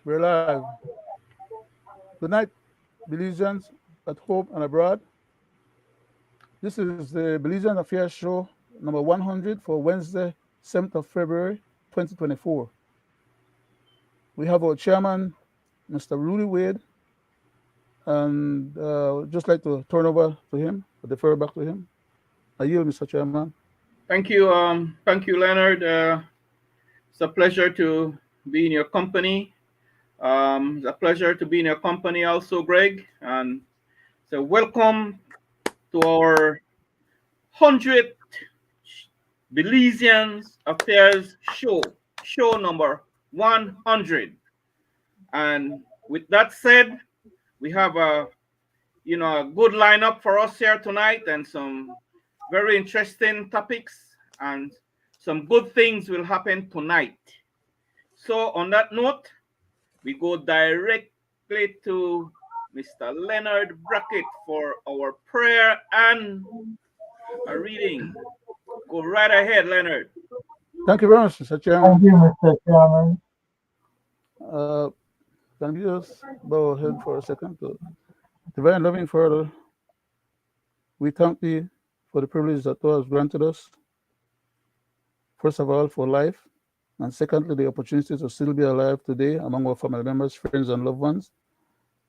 We're live. Good night, Belizeans at home and abroad. This is the Belizean Affairs Show number 100 for Wednesday, 7th of February, 2024. We have our chairman, Mr. Roody Wade, and just like to turn over to him, or defer back to him. I yield, Mr. Chairman. Thank you, Leonard. It's a pleasure to be in your company. It's a pleasure to be in your company also, Greg. And so welcome to our 100th Belizean Affairs show number 100. And with that said, we have a good lineup for us here tonight, and some very interesting topics, and some good things will happen tonight. So on that note, we go directly to Mr. Leonard Brackett for our prayer and a reading. Go right ahead, Leonard. Thank you very much, Mr. Chairman. Thank you, Mr. Chairman. Uh, can you just bow ahead for a second? Divine loving Father, we thank thee for the privilege that thou hast granted us. First of all, for life, and secondly, the opportunity to still be alive today among our family members, friends, and loved ones,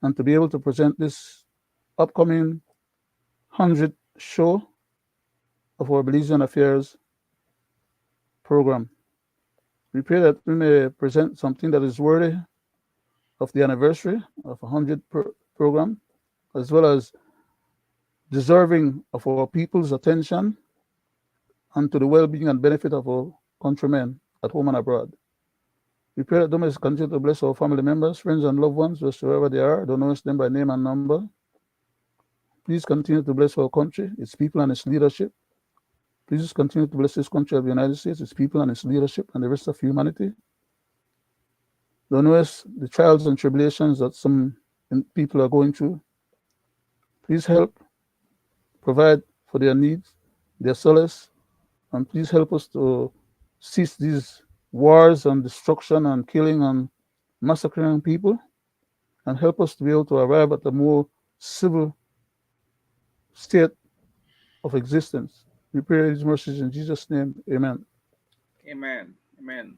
and to be able to present this upcoming 100th show of our Belizean Affairs program. We pray that we may present something that is worthy of the anniversary of 100th program, as well as deserving of our people's attention and to the well-being and benefit of our countrymen at home and abroad. We pray that thou mayest continue to bless our family members, friends, and loved ones, wherever they are. Thou knowest them by name and number. Please continue to bless our country, its people, and its leadership. Please continue to bless this country of the United States, its people, and its leadership, and the rest of humanity. Thou knowest the trials and tribulations that some people are going through. Please help provide for their needs, their solace, and please help us to cease these wars and destruction and killing and massacring people, and help us to be able to arrive at a more civil state of existence. We pray these mercies in Jesus' name. Amen. Amen. Amen.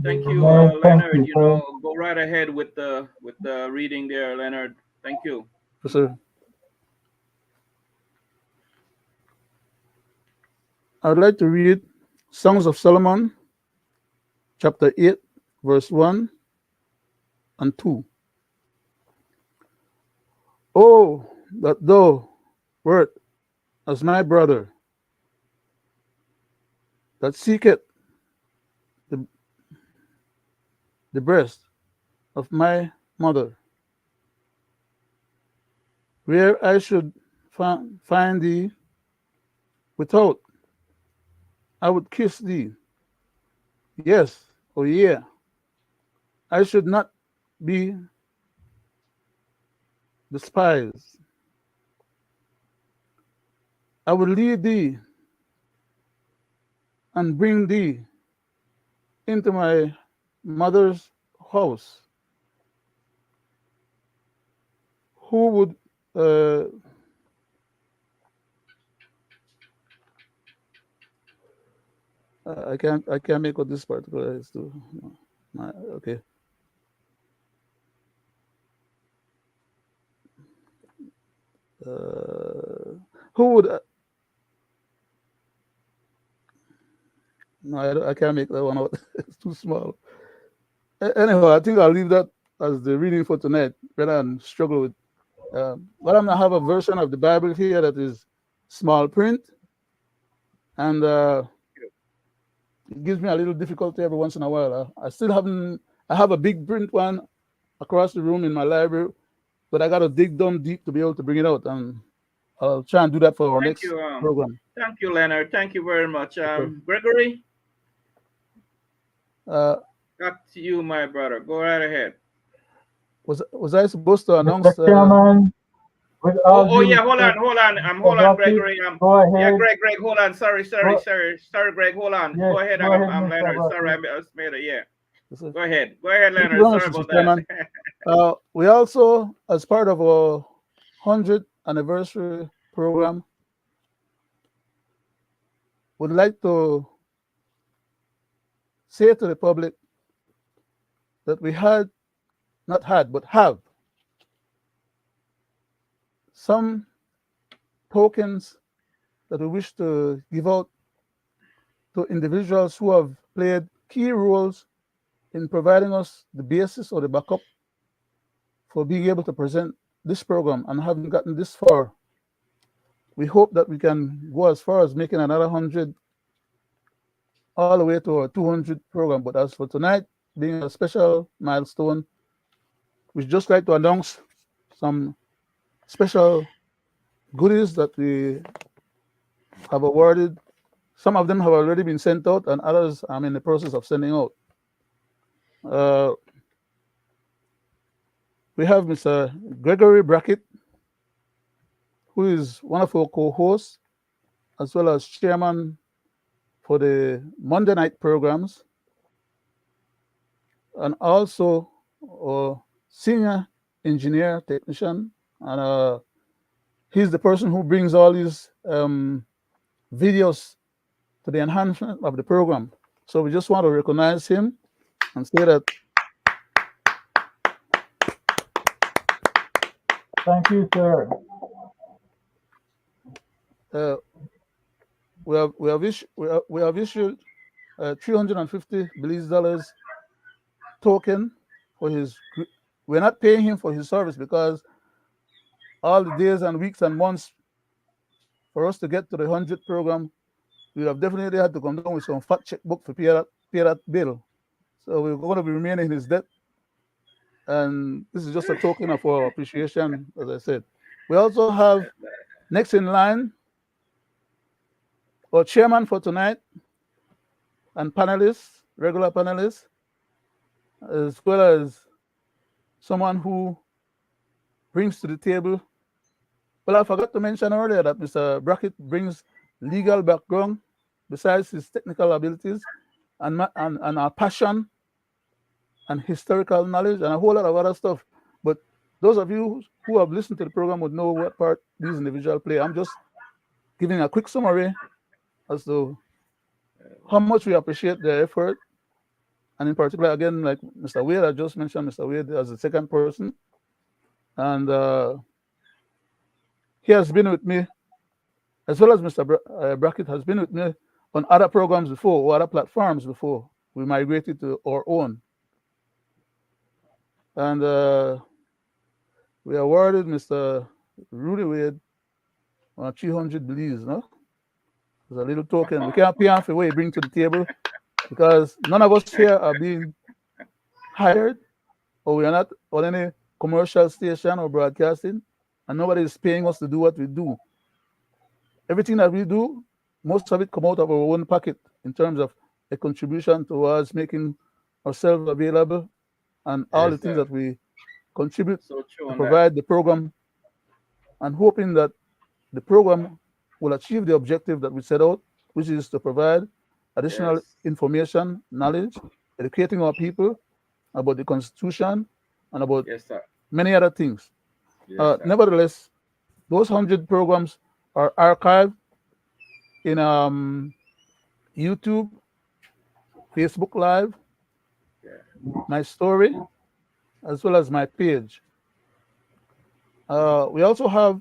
Thank you, Thank Leonard. you, Go right ahead with the reading there, Leonard. Thank you. Yes, sir. I would like to read Songs of Solomon, chapter 8, verse 1 and 2. Oh, that thou wert as my brother, that seeketh the breast of my mother, where I should find thee without, I would kiss thee. Yes, oh yeah, I should not be despised. I would lead thee and bring thee into my mother's house. Who would I can't make what this particular is to. Okay. Who would? No, I can't make that one out. It's too small. Anyhow, I think I'll leave that as the reading for tonight, rather than struggle with. But I'm gonna have a version of the Bible here that is small print, and it gives me a little difficulty every once in a while. I still haven't. I have a big print one across the room in my library, but I got to dig down deep to be able to bring it out, and I'll try and do that for our next program. Thank you, Leonard. Thank you very much. Gregory, back to you, my brother. Go right ahead. Was I supposed to announce? Mr. Chairman, yeah. Hold on. Hold on, Gregory. Go ahead. Yeah, Greg. Hold on. Sorry, Greg. Hold on. Yes, go ahead. go ahead, I'm Mr. Leonard. Brackett. Sorry, I made it. Yeah. Go ahead. Go ahead, Thank you Leonard. very much, Sorry Mr. about that. Chairman. We also, as part of our 100th anniversary program, would like to say to the public that we had, not had, but have some tokens that we wish to give out to individuals who have played key roles in providing us the basis or the backup for being able to present this program. And having gotten this far, we hope that we can go as far as making another 100 all the way to our 200 program. But as for tonight, being a special milestone, we'd just like to announce some special goodies that we have awarded. Some of them have already been sent out, and others I'm in the process of sending out. We have Mr. Gregory Brackett, who is one of our co-hosts, as well as chairman for the Monday night programs, and also a senior engineer technician, and he's the person who brings all these videos to the enhancement of the program. So we just want to recognize him and say that Thank you, sir. we have issued $350 Belize token for his. We're not paying him for his service because all the days and weeks and months for us to get to the 100th program, we have definitely had to come down with some fat checkbook to pay that bill. So we're going to be remaining in his debt. And this is just a token of our appreciation, as I said. We also have next in line our chairman for tonight and panelists, regular panelists, as well as someone who brings to the table. Well, I forgot to mention earlier that Mr. Brackett brings legal background besides his technical abilities and our passion and historical knowledge and a whole lot of other stuff. But those of you who have listened to the program would know what part these individuals play. I'm just giving a quick summary as to how much we appreciate their effort. And in particular, again, like Mr. Wade, I just mentioned Mr. Wade as the second person. And he has been with me, as well as Mr. Brackett has been with me on other programs before, or other platforms before we migrated to our own. And we awarded Mr. Roody Wade 300 Belize, no? It's a little token. We can't pay off the way he bring to the table because none of us here are being hired, or we are not on any commercial station or broadcasting, and nobody is paying us to do what we do. Everything that we do, most of it come out of our own pocket in terms of a contribution towards making ourselves available and all the things that we contribute to provide the program, and hoping that the program will achieve the objective that we set out, which is to provide additional information, knowledge, educating our people about the Constitution and about many other things. Nevertheless, those 100 programs are archived in YouTube, Facebook Live, my story, as well as my page. We also have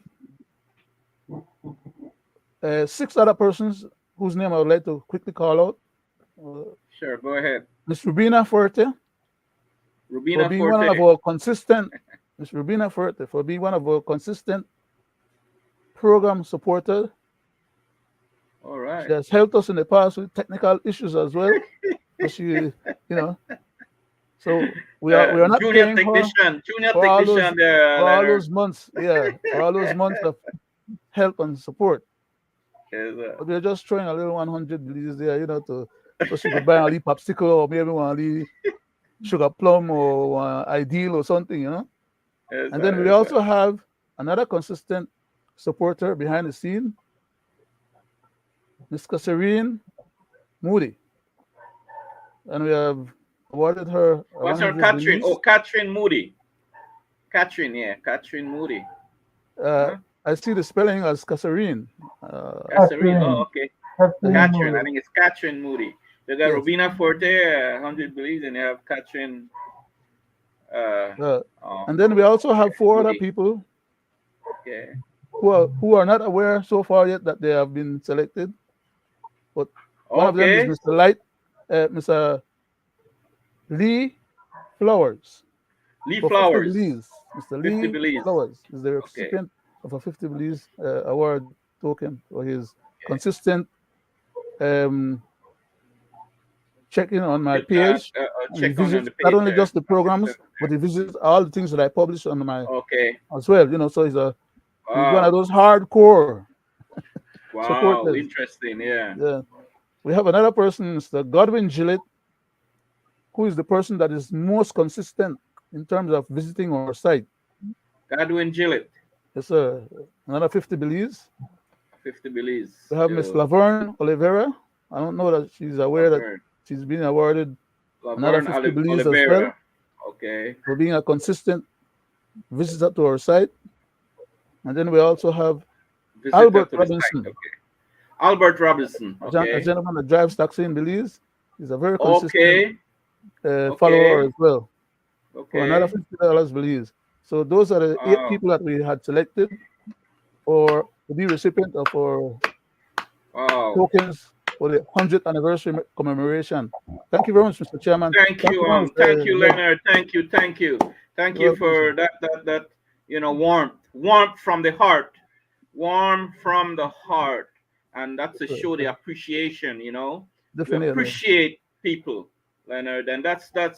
6 other persons whose name I would like to quickly call out. Sure, go ahead. Ms. Rubina Forte, Rubina for being Forte. one of our consistent, Ms. Rubina Forte, for being one of our consistent program supporters. All right. She has helped us in the past with technical issues as well. So she, you know, so we are not paying her for all those months, for all those months of help and support. But we're just throwing a little 100 Belize there, so she could buy a little popsicle or maybe one little sugar plum or ideal or something, And then we also have another consistent supporter behind the scene, Ms. Serene Moody. And we have awarded her What's her 100 Catherine? Belize. Oh, Catherine Moody. Catherine, yeah, Catherine Moody. Uh, I see the spelling as Kasserine. Catherine. Oh, Catherine. okay. Catherine Catherine. I Moody. think it's Catherine Moody. They got Yes. Robina Forte, 100 Belize, and they have Catherine. Uh, Oh, and then we also have four other Moody. people Okay. who are not aware so far yet that they have been selected. But one of them is Okay. Mr. Light, Mr. Lee Flowers Lee for 50 Flowers, Belize. Mr. 50 Lee Belize. Flowers is the Okay. recipient of a 50 Belize award token for his Okay. consistent um, checking on my page. And he Check on visits the not page only there. just the programs, but he visits all the things that I publish on my Okay. as well. So he's one of Wow. those hardcore Wow. supporters. Interesting. Yeah. Yeah. We have another person, Mr. Godwin Gillett, who is the person that is most consistent in terms of visiting our site. Godwin Gillett, It's another 50 Belize. 50 Belize. We have Miss Laverne Oliveira. I don't know that she's aware that Laverne, she's been awarded another Laverne 50 Belize as well Oliveira. Okay. for being a consistent visitor to our site. And then we also have Visitor Albert to the site. Robinson, Okay. Albert Robinson. a Okay. gentleman that drives taxi in Belize. He's a very consistent Okay. follower Okay. as well for another Okay. $50 Belize. So those are the 8 Wow. people that we had selected for to be recipient of our Wow. tokens for the 100th anniversary commemoration. Thank you very much, Mr. Chairman. Thank you, very much, thank you, Greg. Leonard. Thank you, thank you, thank You're you welcome, sir. for that warmth from the heart, warm from the heart, and that's to show the appreciation. We Definitely. appreciate people, Leonard, and that's that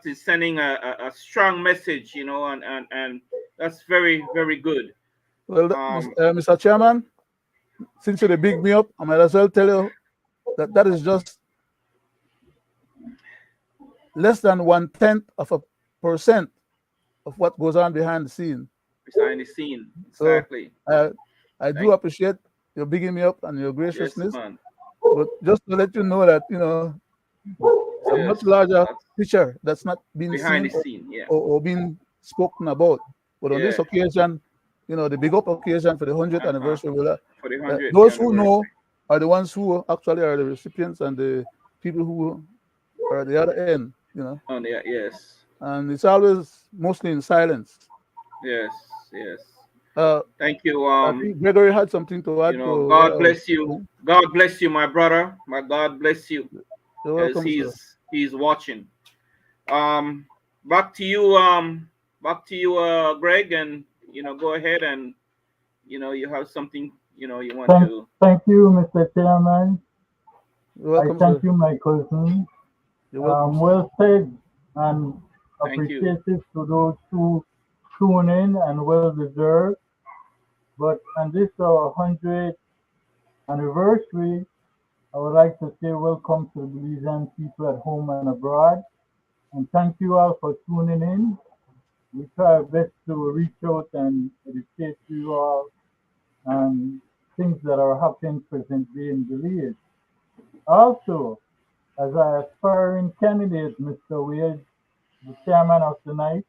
is sending a strong message, and that's very very good. Well, Um, Mr. Chairman, since you big me up, I might as well tell you that is just less than 0.1% of what goes on behind the scene. behind the scene, So exactly. I do appreciate your bigging me up and your Yes, graciousness. man. But just to let you know that it's a much Yes, larger that's picture that's not being behind seen the scene. Yeah, or being spoken about. But on yeah. this occasion, the big up occasion for the 100th anniversary, For the 100th those who anniversary. know are the ones who actually are the recipients and the people who are at the other end. Oh, yeah, yes, And it's always mostly in silence. yes, yes. Uh, Thank you. I think Gregory had something to add to what I God was bless you. saying. God bless you, my brother. My God bless you, You're as welcome, sir. he's watching. Back to you. Greg, and go ahead and you have something you want Thank, to. thank you, Mr. Chairman. You're I welcome, thank sir. you, my cousin. You're welcome, sir. Well said and Thank you. appreciative to those who tune in and well deserved. But on this our 100th anniversary, I would like to say welcome to the Belizean people at home and abroad. And thank you all for tuning in. We try our best to reach out and educate you all on things that are happening presently in Belize. Also, as an aspiring candidate, Mr. Wade, the chairman of tonight,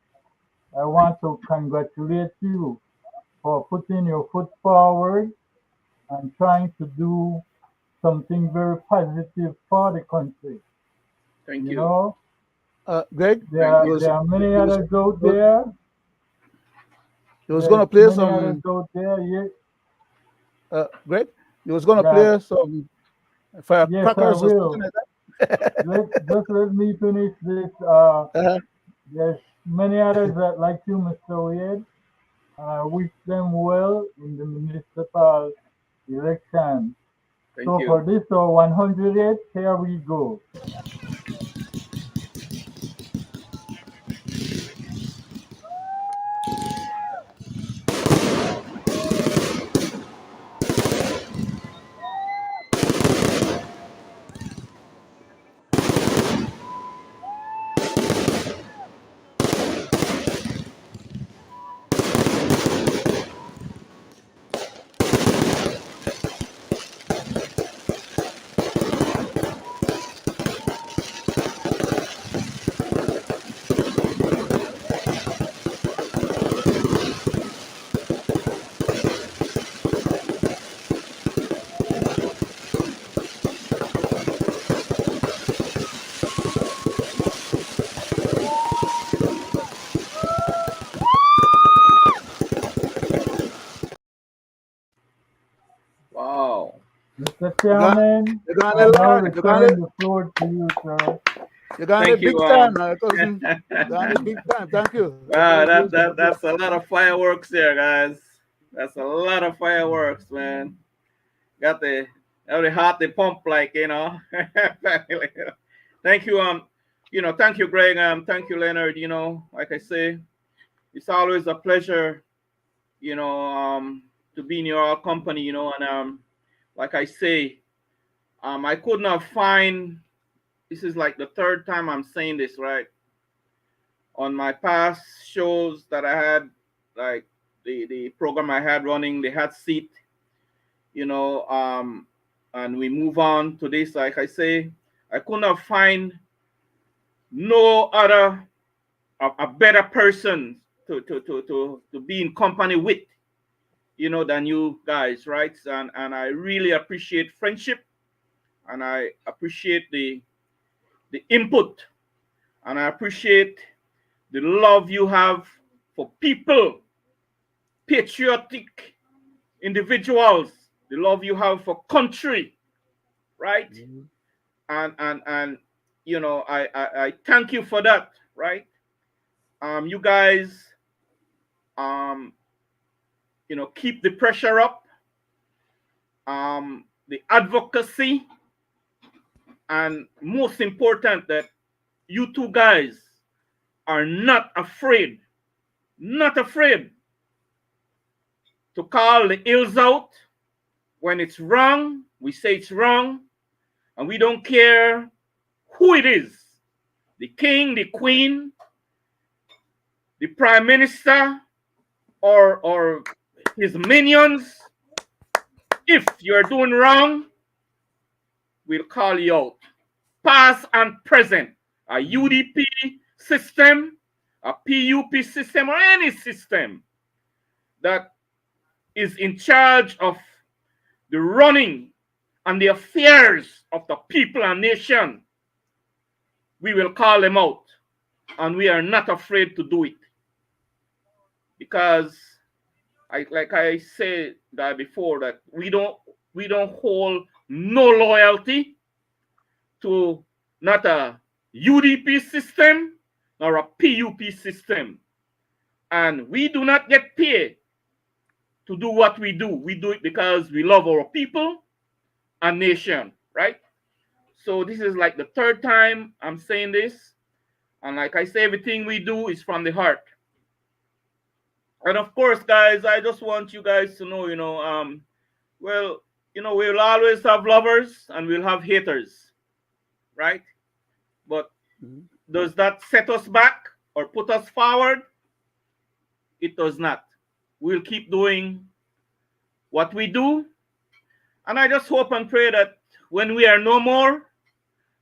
I want to congratulate you for putting your foot forward and trying to do something very positive for the country. Thank You you. know, Greg, there, he was there are many he was others out there. he was There's gonna play many others some out there. Greg. He was gonna Yeah, play some yes, I firecrackers or something will. like that. Just let me finish this. Uh-huh. There's many others that like you, Mr. Wade. I wish them well in the municipal election. Thank So for you. this 108, here we go. Chairman, You got I it, now Lord. You got it. return the floor to you, sir. You got Thank it you. big time, cousin. You got it big time. Thank you. That's Wow, very gracious of you. that's a lot of fireworks there, guys. That's a lot of fireworks, man. Got the heart, the pump, like Thank you, thank you, Greg. Thank you, Leonard. Like I say, it's always a pleasure, to be in your company, and like I say, I could not find. This is like the third time I'm saying this, right? On my past shows that I had, like the program I had running, they had seat, you know, and we move on to this. Like I say, I could not find no other a better person to be in company with, than you guys, right? And I really appreciate friendship, and I appreciate the input, and I appreciate the love you have for people, patriotic individuals, the love you have for country, right? Mhm. And I thank you for that, right? You guys, um, keep the pressure up, the advocacy, and most important that you two guys are not afraid to call the ills out when it's wrong. We say it's wrong, and we don't care who it is, the king, the queen, the prime minister, or his minions. If you're doing wrong, we'll call you out. Past and present. A UDP system, a PUP system, or any system that is in charge of the running and the affairs of the people and nation, we will call them out. And we are not afraid to do it. Because like I said that before, that we don't hold no loyalty to not a UDP system nor a PUP system. And we do not get paid to do what we do. We do it because we love our people and nation, right? So this is like the third time I'm saying this. And like I say, everything we do is from the heart. And of course, guys, I just want you guys to know, well, we'll always have lovers and we'll have haters, right? But Mhm. does that set us back or put us forward? It does not. We'll keep doing what we do. And I just hope and pray that when we are no more,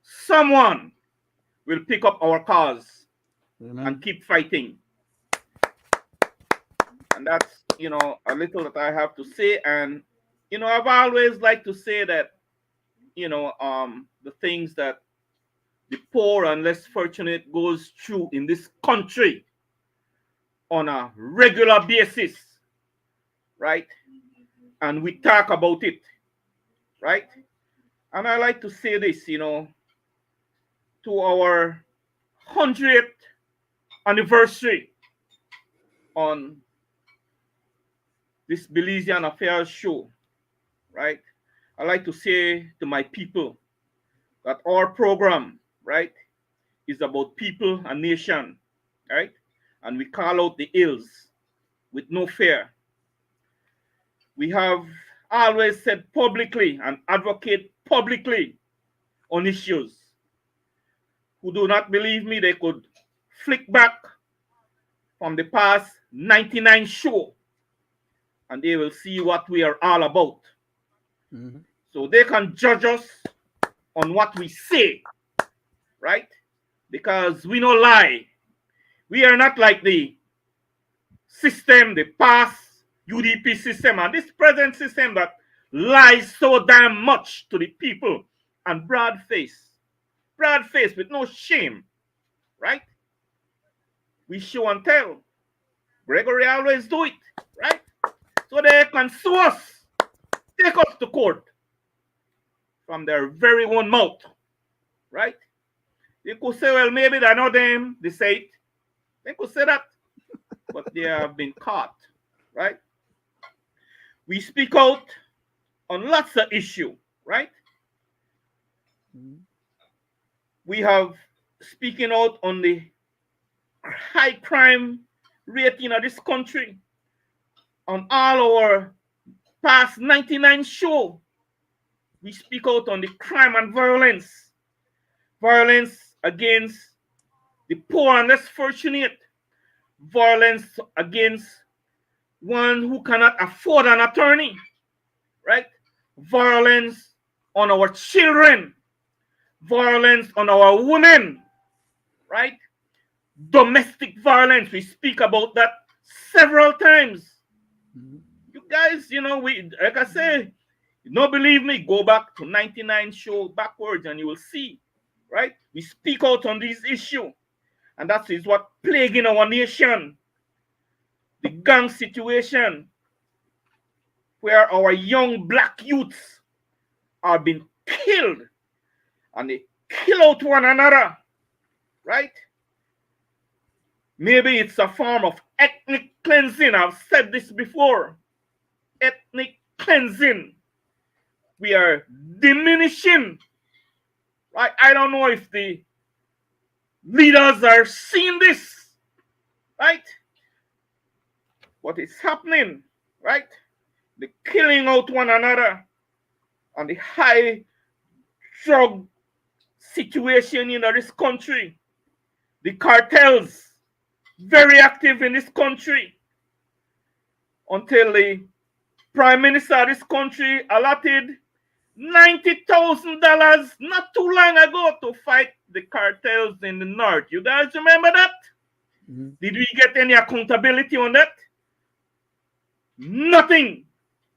someone will pick up our cause and Amen. keep fighting. And that's, a little that I have to say. And, I've always liked to say that, the things that the poor and less fortunate goes through in this country on a regular basis, right? And we talk about it, right? And I like to say this, to our 100th anniversary on this Belizean Affairs show, right? I like to say to my people that our program, right, is about people and nation, right? And we call out the ills with no fear. We have always said publicly and advocate publicly on issues. Who do not believe me, they could flick back from the past 99 show and they will see what we are all about. Mhm. So they can judge us on what we say, right? Because we no lie. We are not like the system, the past UDP system, and this present system that lies so damn much to the people and broad face with no shame, right? We show and tell. Gregory always do it, right? So they can sue us, take us to court, from their very own mouth, right? They could say, well, maybe they're not them, they say it. They could say that, but they have been caught, right? We speak out on lots of issues, right? We have speaking out on the high crime rate in this country. On all our past 99 show, we speak out on the crime and violence. Violence against the poor and less fortunate. Violence against one who cannot afford an attorney, right? Violence on our children. Violence on our women, right? Domestic violence. We speak about that several times. You guys, we, like I say, you don't believe me, go back to 99 show backwards and you will see, right? We speak out on these issues. And that is what plaguing our nation. The gang situation, where our young black youths are being killed and they kill out one another, right? Maybe it's a form of ethnic cleansing. I've said this before. Ethnic cleansing. We are diminishing, right? I don't know if the leaders are seeing this, right? What is happening, right? The killing out one another and the high drug situation in this country. The cartels, very active in this country, until the Prime Minister of this country allotted $90,000 not too long ago to fight the cartels in the north. You guys remember that? Did we get any accountability on that? Nothing.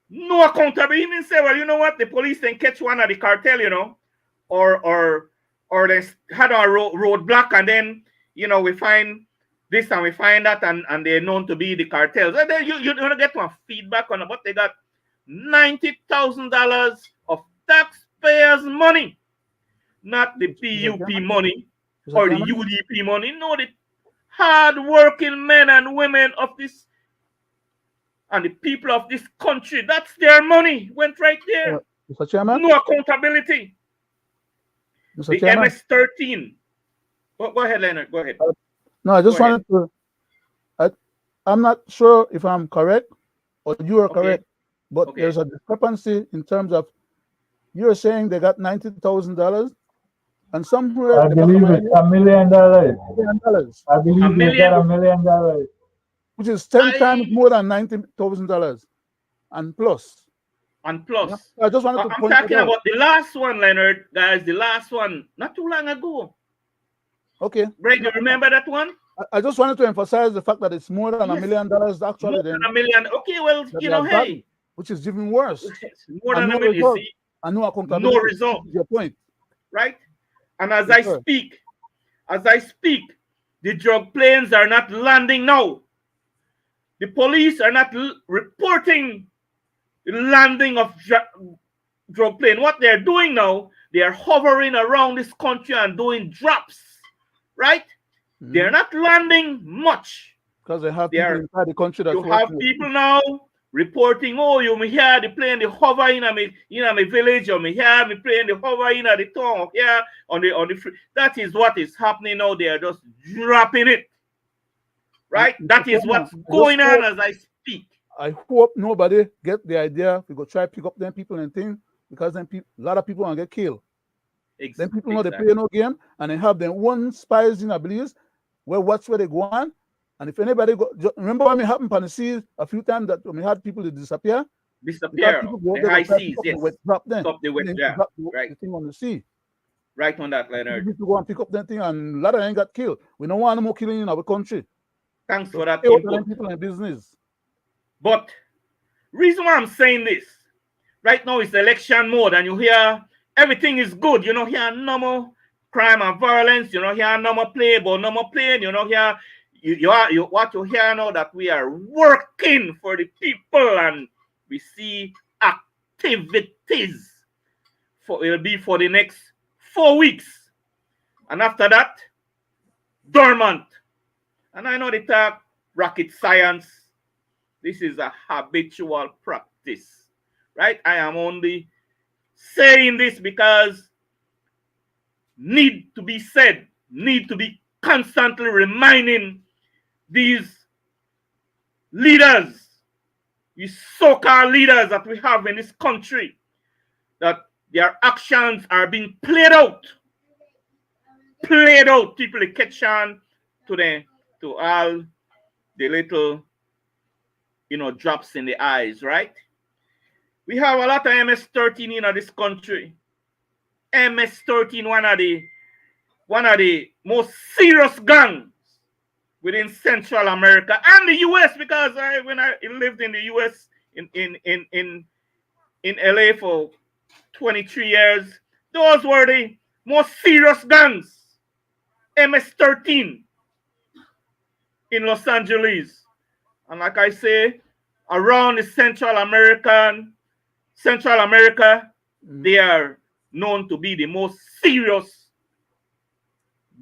No accountability. He didn't say, well, you know what? The police didn't catch one of the cartel, or they had a roadblock, and then, we find this and we find that, and they're known to be the cartels. And then you don't get one feedback on what they got. $90,000 of taxpayers' money, not the PUP money or the UDP money. No, the hard-working men and women of this and the people of this country. That's their money. Went right there. Mr. Chairman? No accountability. Mr. The Chairman? MS-13. Go ahead, Leonard. Go ahead. No, I just wanted to. I'm not sure if I'm correct or you are correct, but there's a discrepancy in terms of you're saying they got $90,000, and somewhere I believe it's $1 million. I believe they got $1 million, which is 10 times more than $90,000 and plus. And plus, yeah, I just wanted to I'm point talking out. about the last one, Leonard, guys. The last one, not too long ago. Okay. Greg, you remember that one? I just wanted to emphasize the fact that it's more than $1 million actually. More than $1 million. Okay, well, hey, which is even worse. More than $1 million. You see, and no accountability. No result. Your point, right? And as I speak, the drug planes are not landing now. The police are not reporting the landing of drug plane. What they're doing now, they are hovering around this country and doing drops, right? They're not landing much. Because they have people inside the country that you have people now reporting, oh, you may hear the plane, the hover in my village, or me hear me plane, the hover in the town, here on the that is what is happening now. They are just dropping it. Right? That is what's going on as I speak. I hope nobody get the idea we go try pick up them people and things, because then a lot of people will get killed. Then people know they play no game, and they have their own spies in Belize where they go on. And if anybody remember when it happened on the seas a few times that we had people that disappear. The high seas, yes. Drop them. Stop the wet, right. The thing on the sea. Right on that, Leonard. People go and pick up that thing, and a lot of them got killed. We don't want no more killing in our country. Thanks for that input. People in business. But reason why I'm saying this, right now it's election mode, and you hear everything is good. You know, hear no more crime and violence. You know, hear no more play, but no more playing. You know, hear what you hear now, that we are working for the people, and we see activities it'll be for the next 4 weeks. And after that, dormant. And I know they talk rocket science. This is a habitual practice, right? I am only saying this because need to be said, need to be constantly reminding these leaders, these so-called leaders that we have in this country, that their actions are being played out. People catch on to all the little, drops in the eyes, right? We have a lot of MS-13 in this country. MS-13, one of the most serious gangs within Central America and the US, because when I lived in the US in LA for 23 years, those were the most serious gangs. MS-13 in Los Angeles. And like I say, around the Central America, they are known to be the most serious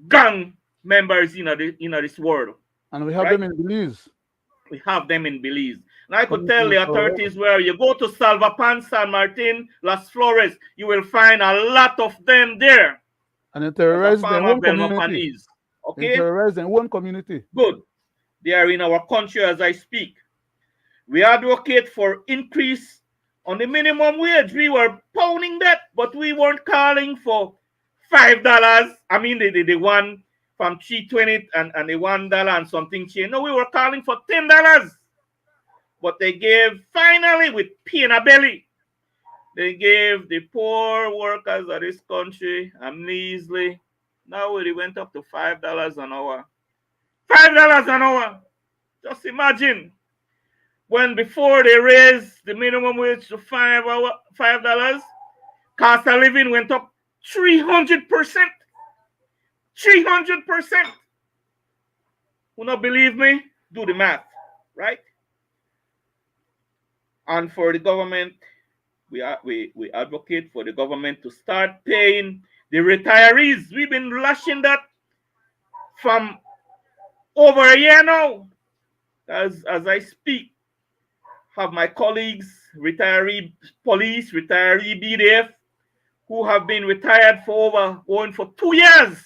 gang members in this world. And we have them in Belize. We have them in Belize. And I could tell the authorities where you go to Salvapan, San Martin, Las Flores, you will find a lot of them there. And they terrorize their own community. Okay? They terrorize their own community. Good. They are in our country as I speak. We advocate for increase on the minimum wage. We were pounding that, but we weren't calling for $5. I mean, the one from $3.20 and the $1 and something change. No, we were calling for $10. But they gave, finally, with pee in a belly, they gave the poor workers of this country a measly. Now it went up to $5 an hour. $5 an hour. Just imagine. When before they raised the minimum wage to $5, cost of living went up 300%. 300%. Who not believe me? Do the math, right? And for the government, we advocate for the government to start paying the retirees. We've been lashing that from over a year now. As I speak, have my colleagues, retiree police, retiree BDF, who have been retired for going for 2 years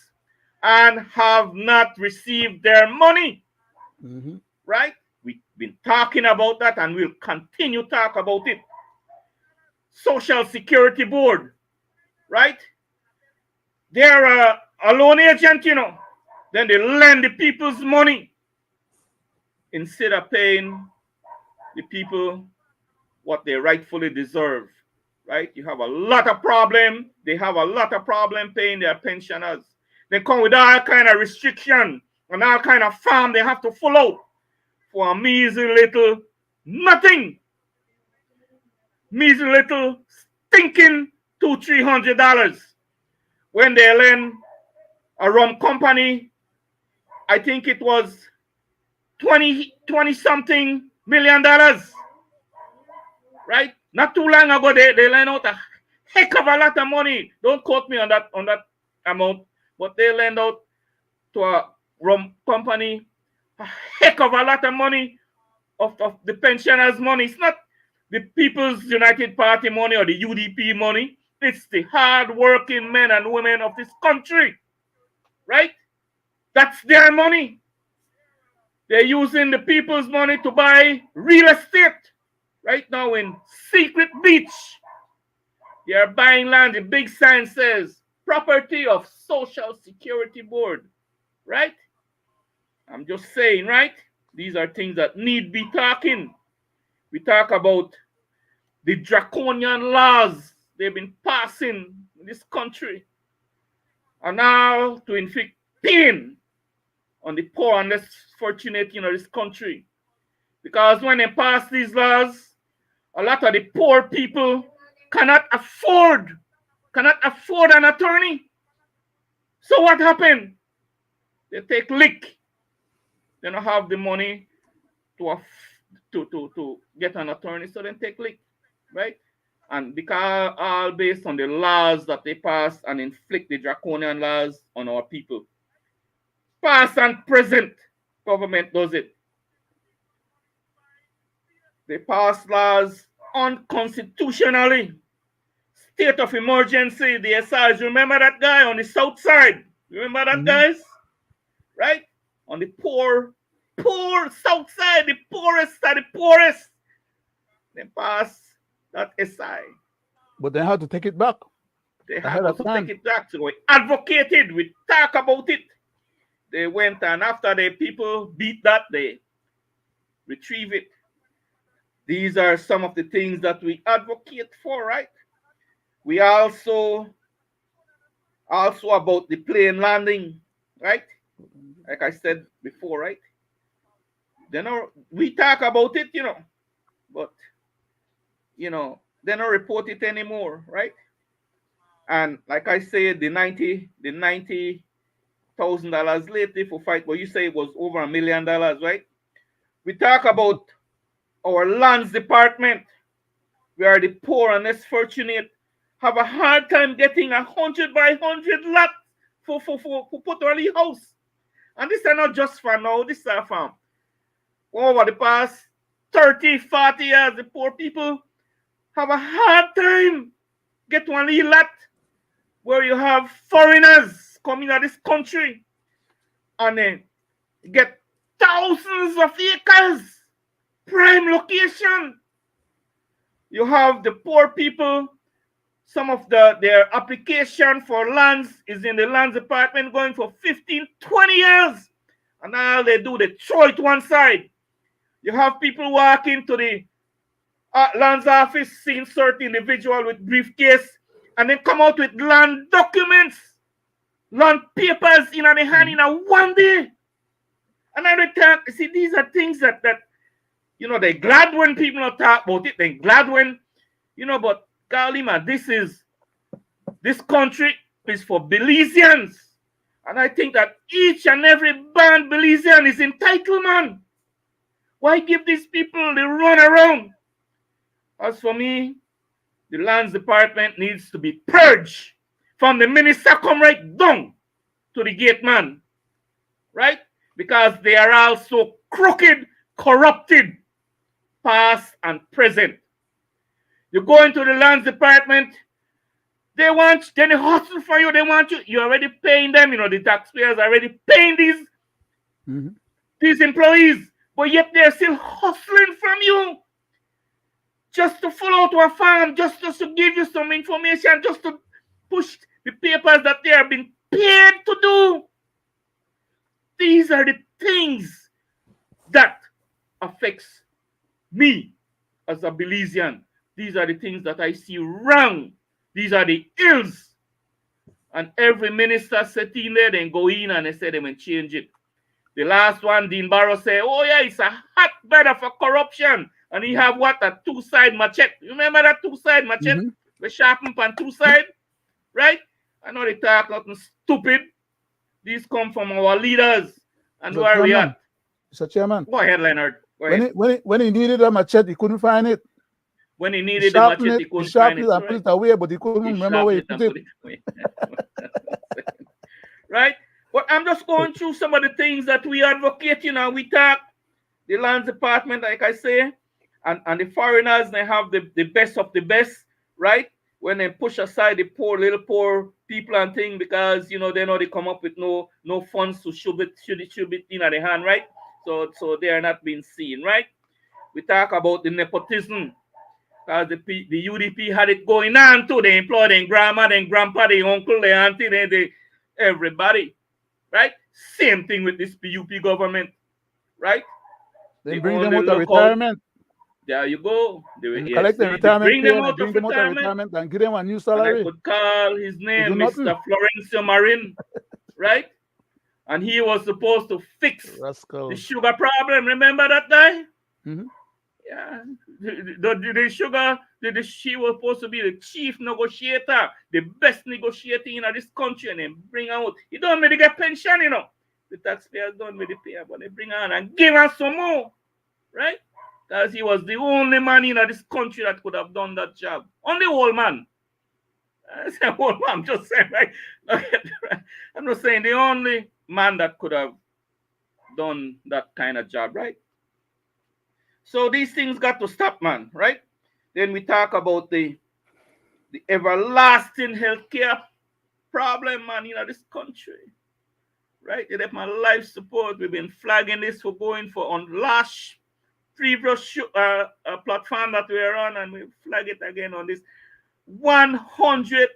and have not received their money. Right? We've been talking about that and we'll continue to talk about it. Social Security Board, right? They're a loan agent, Then they lend the people's money instead of paying the people what they rightfully deserve, right? You have a lot of problem. They have a lot of problem paying their pensioners. They come with all kind of restriction and all kind of farm they have to follow for a measly little nothing. Measly little stinking $200-300. When they lend a rum company, I think it was 20 something million dollars, right? Not too long ago, they lent out a heck of a lot of money. Don't quote me on that amount, but they lend out to a rum company a heck of a lot of money of the pensioners' money. It's not the People's United Party money or the UDP money. It's the hard-working men and women of this country, right? That's their money. They're using the people's money to buy real estate. Right now in Secret Beach, they are buying land. The big sign says, property of Social Security Board, right? I'm just saying, right? These are things that need be talking. We talk about the draconian laws they've been passing in this country, and now to inflict pain on the poor and less fortunate in this country. Because when they pass these laws, a lot of the poor people cannot afford an attorney. So what happened? They take lick. They don't have the money to get an attorney, so they take lick, right? And because all based on the laws that they pass and inflict the draconian laws on our people. Past and present government does it. They pass laws unconstitutionally. State of emergency, the SRs. Remember that guy on the south side? Remember that, guys? Right? On the poor south side, the poorest of the poorest. They pass that SI. But they had to take it back. They had to take it back. So we advocated, we talk about it. They went, and after the people beat that, they retrieve it. These are some of the things that we advocate for, right? We also about the plane landing, right? Like I said before, right? Then we talk about it, but they don't report it anymore, right? And like I said, the $90,000 lately for fight, but you say it was over $1 million, right? We talk about our lands department, where the poor and less fortunate have a hard time getting 100 by 100 lot for put on the house. And this is not just for now, this is from over the past 30, 40 years, the poor people have a hard time get one little lot where you have foreigners coming to this country and then get thousands of acres, prime location. You have the poor people, some of their application for lands is in the lands department going for 15, 20 years. And all they do, they throw it one side. You have people walk into the lands office, seeing certain individual with briefcase, and then come out with land documents, land papers in their hand in a one day. And I return, see, these are things that they're glad when people don't talk about it. They're glad when, but golly, man, this country is for Belizeans. And I think that each and every born Belizean is entitled, man. Why give these people the run around? As for me, the lands department needs to be purged from the minister come right down to the gate man, right? Because they are also crooked, corrupted, past and present. You go into the lands department, they hustle for you, they want you, you're already paying them, the taxpayers are already paying these employees, but yet they're still hustling from you. Just to follow to a farm, just to give you some information, just to push the papers that they are being paid to do. These are the things that affects me as a Belizean. These are the things that I see wrong. These are the ills. And every minister sit in there, then go in and they say they will change it. The last one, Dean Barrow said, oh yeah, it's a hotbed of corruption. And he have what? A two-side machete. You remember that two-side machete? We sharpen on two sides, right? I know they talk nothing stupid. These come from our leaders. And where we at? Mr. Chairman. Go ahead, Leonard. Go ahead. When he needed a machete, he couldn't find it. When he needed the machete, he couldn't find it. And put it away, but he couldn't remember where he put it. Right? But I'm just going through some of the things that we advocate, we talk. The lands department, like I say, and the foreigners, they have the best of the best, right? When they push aside the little poor people and things, because they know they come up with no funds to shove it in their hand, right? So they are not being seen, right? We talk about the nepotism, because the UDP had it going on too. They employ their grandma, their grandpa, their uncle, their auntie, they everybody, right? Same thing with this PUP government, right? They bring them out of retirement. There you go. Collect the retirement, bring them out of retirement and give them a new salary. And I could call his name Mr. Florencio Marin, right? And he was supposed to fix the sugar problem. Remember that guy? Yeah. The sugar, she was supposed to be the chief negotiator, the best negotiator in this country, and then bring out. He don't really get pension, The taxpayers don't really pay, but they bring on and give us some more, right? because he was the only man in this country that could have done that job. Only old man. I said, old man, I'm just saying, right? I'm not saying the only man that could have done that kind of job, right? So these things got to stop, man, right? Then we talk about the everlasting healthcare problem, man, in this country, right? They have my life support. We've been flagging this for going for on last previous platform that we're on, and we flag it again on this 100th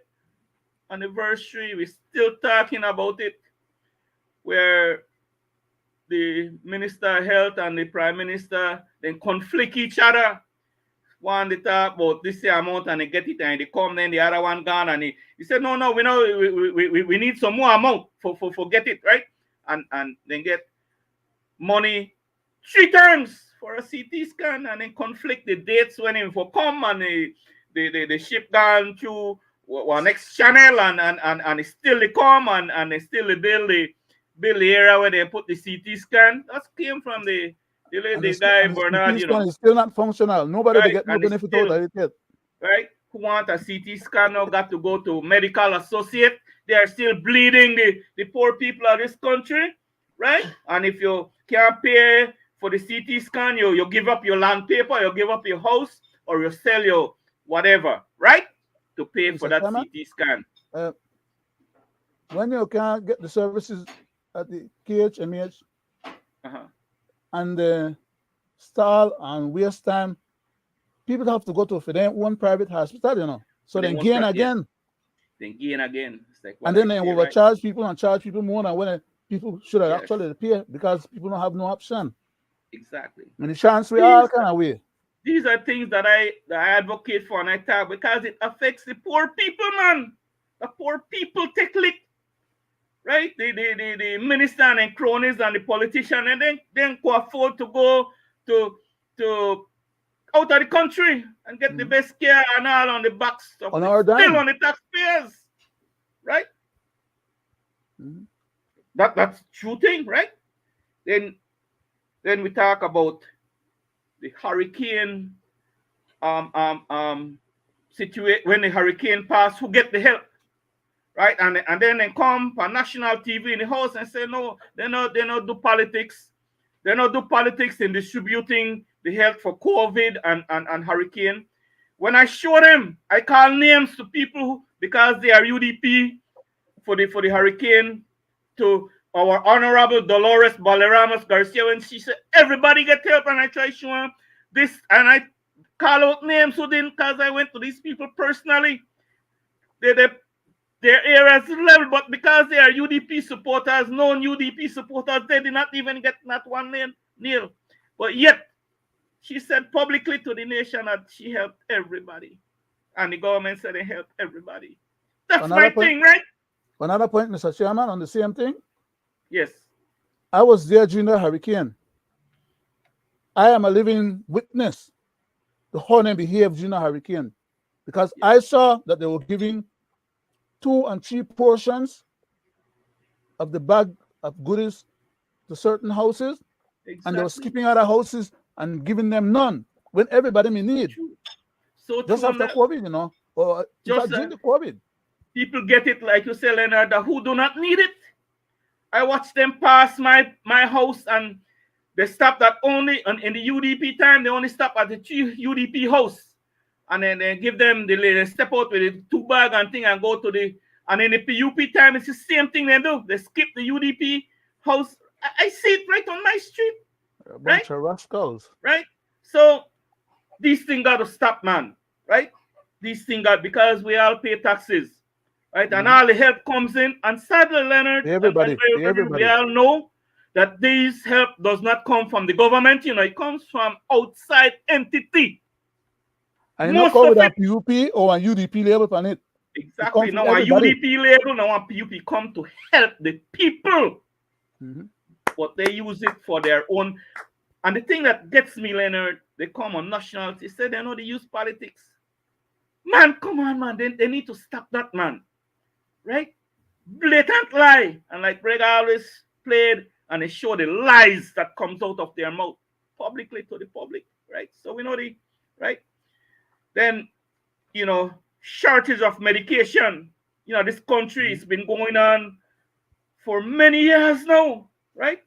anniversary. We're still talking about it, where the Minister of Health and the Prime Minister then conflict each other. One they talk about this amount and they get it and they come, then the other one gone, and he said, no, we know we need some more amount for get it, right? And then get money 3 times for a CT scan, and then conflict the dates when him for come, and the ship gone through one next channel, and it still they come, and they still build the area where they put the CT scan. That came from the guy Bernard, you know. It's still not functional. Nobody right? get no benefit out of it yet. Right? Who want a CT scan now got to go to medical associate. They are still bleeding the poor people of this country, right? And if you can't pay for the CT scan, you give up your land paper, you give up your house, or you sell your whatever, right? To pay for that CT scan. When you can't get the services at the KHMH and the stall and waste time, people have to go to their own private hospital, you know. So then gain again. Then gain again. Like and then they overcharge people and charge people more than when people should have actually pay, because people don't have no option. Exactly. And the chance we all kind of way. These are things that I advocate for and I talk, because it affects the poor people, man. The poor people take lick. Right? The minister and cronies and the politician, and then can afford to go to out of the country and get the best care and all on the backs of still on the taxpayers. Right? That's true thing, right? Then we talk about the hurricane situation. When the hurricane pass, who get the help? Right, and then they come on national TV in the house and say, no, they not do politics. They not do politics in distributing the help for COVID and hurricane. When I show them, I call names to people because they are UDP for the hurricane, to our honorable Dolores Baleramas Garcia, when she said everybody get help, and I try to show them this, and I call out names who didn't, because I went to these people personally. Their areas level, but because they are UDP supporters, known UDP supporters, they did not even get not one nil. But yet, she said publicly to the nation that she helped everybody. And the government said they helped everybody. That's my thing, right? Another point, Mr. Chairman, on the same thing. Yes. I was there during the hurricane. I am a living witness to how they behaved during the hurricane, because I saw that they were giving 2 and 3 portions of the bag of goodies to certain houses, and they were skipping other houses and giving them none when everybody may need. So just after COVID, you know, or just during the COVID. People get it, like you say, Leonard, who do not need it. I watched them pass my house, and they stopped at only in the UDP time. They only stop at the UDP house. And then they give them they step out with the 2 bag and thing and go to and in the PUP time, it's the same thing they do. They skip the UDP house. I see it right on my street. A bunch of rascals. Right? So these things got to stop, man. Right? These things got, because we all pay taxes. Right? And all the help comes in. And sadly, Leonard, everybody. We all know that this help does not come from the government. You know, it comes from outside entity. And you know, with a PUP or a UDP label on it. Exactly. Now a UDP label, now a PUP come to help the people. But they use it for their own. And the thing that gets me, Leonard, they come on nationality, say they know they use politics. Man, come on, man. They need to stop that, man. Right? Blatant lie. And like Greg always played, and they show the lies that comes out of their mouth publicly to the public. right? So we know right? Then, shortage of medication. This country has been going on for many years now, right?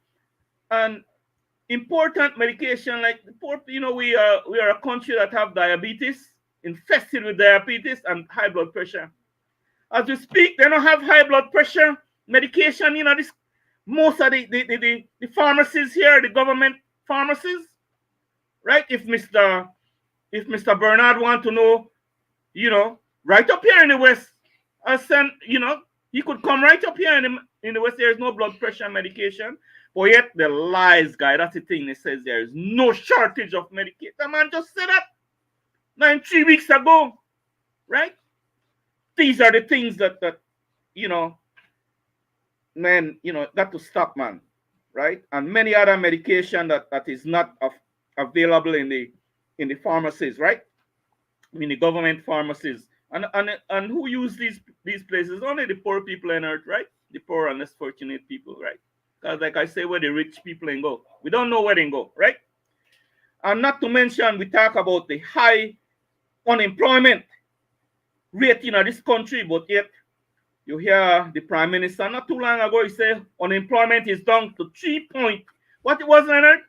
And important medication like poor, we are a country that have diabetes, infested with diabetes and high blood pressure. As we speak, they don't have high blood pressure medication. This most of the pharmacies here, the government pharmacies, right? If Mr. Bernard want to know, right up here in the West, I send, he could come right up here in the West. There is no blood pressure medication. But yet the lies, guy, that's the thing. It says there is no shortage of medication. The man just said that 3 weeks ago, right? These are the things that man, that to stop, man, right? And many other medication that is not available in the pharmacies, right? In the government pharmacies. And who use these places? Only the poor people on earth, right? The poor and less fortunate people, right? Because like I say, where the rich people ain't go. We don't know where they go, right? And not to mention, we talk about the high unemployment rate in this country, but yet you hear the Prime Minister not too long ago, he said unemployment is down to 3 point. What it was, Leonard?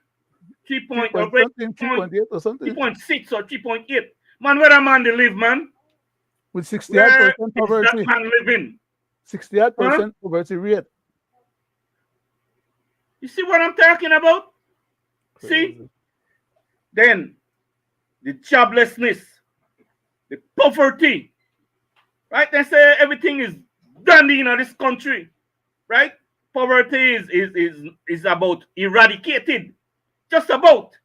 3 point, or 3.8 or something. 3.6 or 3.8. Man, where a man they live, man? With 68% Where is poverty. that man living? 68% poverty rate. You see what I'm talking about? Crazy. See? Then the joblessness, the poverty, right? They say everything is dandy in this country, right? Poverty is about eradicated, just about,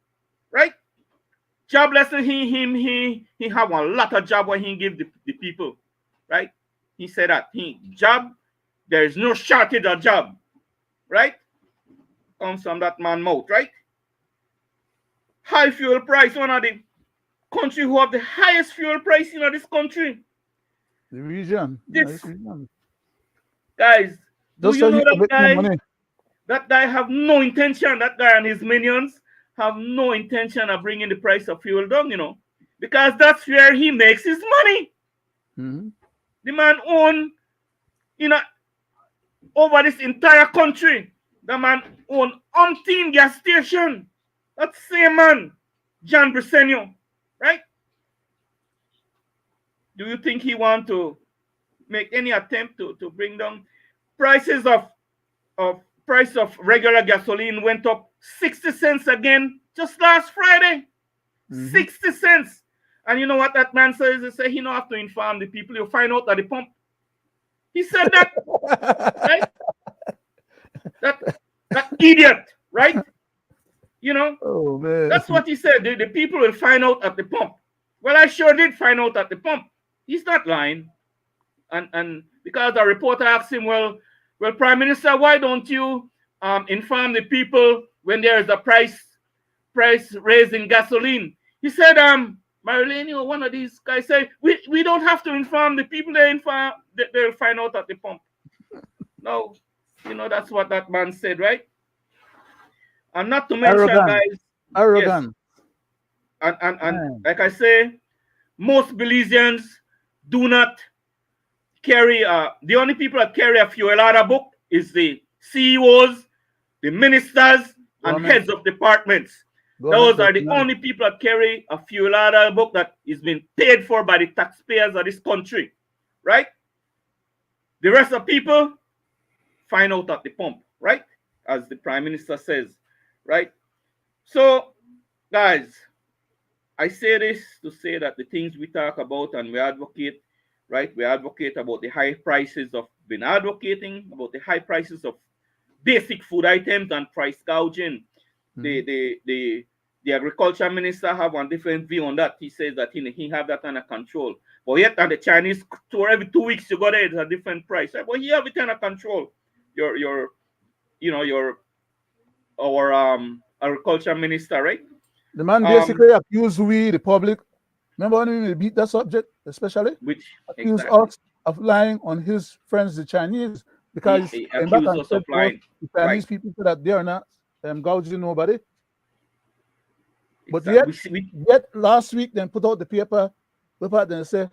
right? Joblessness, he have a lot of job when he give the people, right? He said that there is no shortage of job, right? Comes from that man mouth, right? High fuel price, one of the country who have the highest fuel price in this country. The region. This region. guys, do Just you so know he can that make more guy? money. That guy have no intention. That guy and his minions have no intention of bringing the price of fuel down. Because that's where he makes his money. Mm-hmm. The man own, over this entire country. The man own umpteen gas station. That same man, John Briceño, right? Do you think he want to make any attempt to bring down prices of regular gasoline went up 60 cents again just last Friday? Mm-hmm. 60 cents. And you know what that man says? He said he don't have to inform the people. You'll find out at the pump. He said that, right? That idiot, right? Oh, man. That's what he said. The people will find out at the pump. Well, I sure did find out at the pump. He's not lying. And because the reporter asked him, well, Prime Minister, why don't you inform the people when there is a price raise in gasoline? He said, Marilene, one of these guys say, we don't have to inform the people. They'll find out at the pump. No, that's what that man said, right? And not to mention, guys, arrogant. Yes, and like I say, most Belizeans do not carry. The only people that carry a fuelada book is the CEOs, the ministers, and heads of departments. Those are the only people that carry a fuelada book that is being paid for by the taxpayers of this country, right? The rest of people find out at the pump, right? As the Prime Minister says, right? So, guys, I say this to say that the things we talk about and we advocate, right? We advocate about the high prices of been advocating about the high prices of basic food items and price gouging. Mm-hmm. The agriculture minister have one different view on that. He says that he have that under control. But yet at the Chinese store, every 2 weeks you go there, it's a different price. Right? But he have it under control. Our agriculture minister, right? The man basically accused we, the public. Remember when we beat that subject, especially? Accused us of lying on his friends, the Chinese, because he accused us of lying. The Chinese people said that they are not gouging nobody. But Exactly. yet last week, then put out the paper, then say,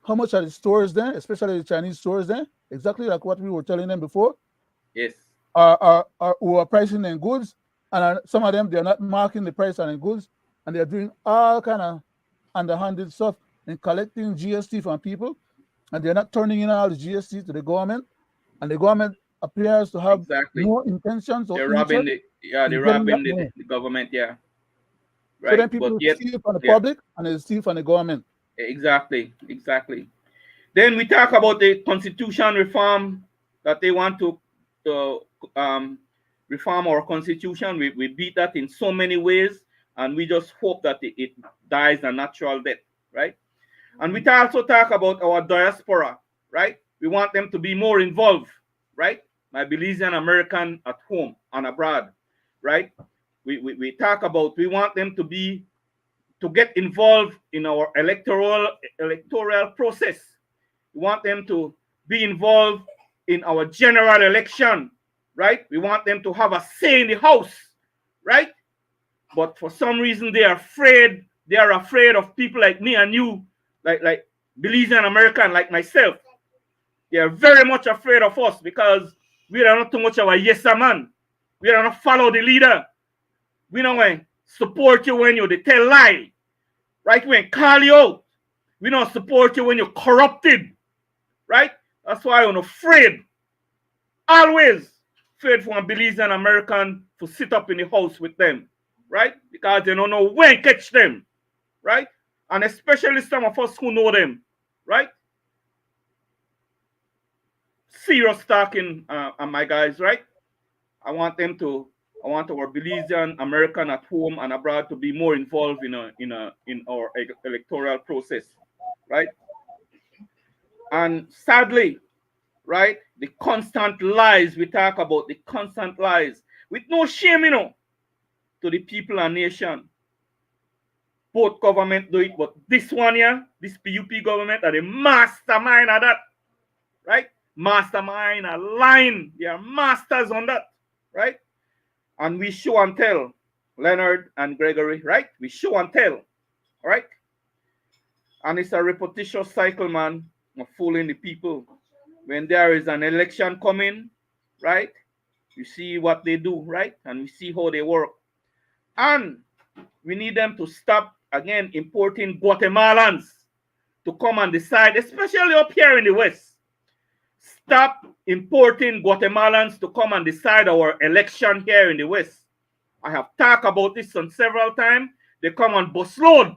how much are the stores there, especially the Chinese stores there, exactly like what we were telling them before, Yes. who are pricing their goods, and some of them, they're not marking the price on the goods, and they're doing all kind of underhanded stuff and collecting GST from people, and they're not turning in all the GST to the government, and the government appears to have Exactly. no intentions or They're robbing interest they're in getting that robbing money. the government, yeah. So Right. then But people yet, steal from the yeah, public and they steal from the government. exactly. Then we talk about the constitution reform that they want to reform our constitution. We beat that in so many ways, and we just hope that it dies a natural death, right? And we also talk about our diaspora, right? We want them to be more involved, right? My Belizean American at home and abroad, right? We talk about we want them to get involved in our electoral process. We want them to be involved in our general election, right? We want them to have a say in the house, right? But for some reason they are afraid. They are afraid of people like me and you, like Belizean American like myself. They are very much afraid of us because we are not too much of a yes man. We are not follow the leader. We don't support you when you they tell lie, right? We call you out. We don't support you when you're corrupted, right? That's why I'm afraid, always afraid for a Belizean American to sit up in the house with them, right? Because they don't know when catch them, right? And especially some of us who know them, right? Serious talking, my guys, right? I want our Belizean American at home and abroad to be more involved in our electoral process, right? And sadly, right, the constant lies we talk about, the constant lies with no shame, to the people and nation. Both government do it, but this one here, this PUP government are the mastermind of that, right? Mastermind, a line, they are masters on that, right? And we show and tell, Leonard and Gregory, right? We show and tell, right? And it's a repetitious cycle, man, of fooling the people. When there is an election coming, right? You see what they do, right? And we see how they work. And we need them to stop, again, importing Guatemalans to come and decide, especially up here in the West. Stop importing Guatemalans to come and decide our election here in the West. I have talked about this on several times. They come on busload,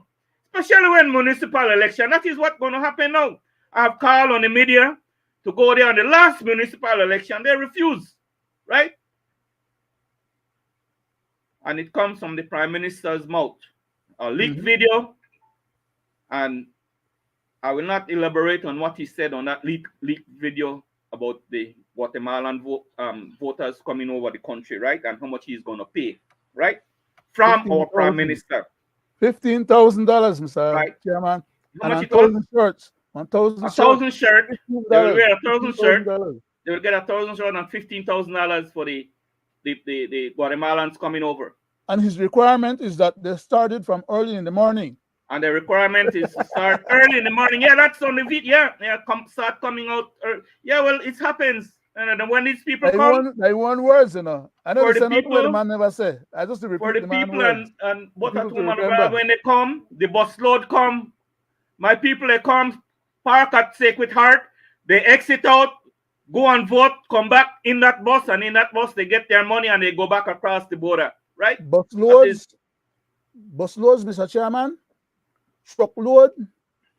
especially when municipal election. That is what's going to happen now. I have called on the media to go there on the last municipal election. They refuse, right? And it comes from the Prime Minister's mouth. A leaked video, and I will not elaborate on what he said on that leaked video about the Guatemalan voters coming over the country, right? And how much he's going to pay, right? From our Prime Minister. $15,000, Mr. Right. Chairman. How And much it costs? 1,000 shirts. 1,000 shirts. 1,000 shirts. They will wear 1,000 shirts. $15,000. They will get 1,000 shirts and $15,000 for the Guatemalans coming over. And his requirement is that they started from early in the morning. And the requirement is to start early in the morning. Yeah, that's on the video. Yeah, start coming out. Yeah, well, it happens. And then when these people come, they want words, I know for they the say nothing people, the man never say. I just repeat for the the man people words. and what People at to home and remember. abroad, when they come, the bus load come. My people, they come, park at Sacred Heart. They exit out, go and vote, come back in that bus, and in that bus they get their money and they go back across the border, right? Bus loads, Mr. Chairman. Truckload,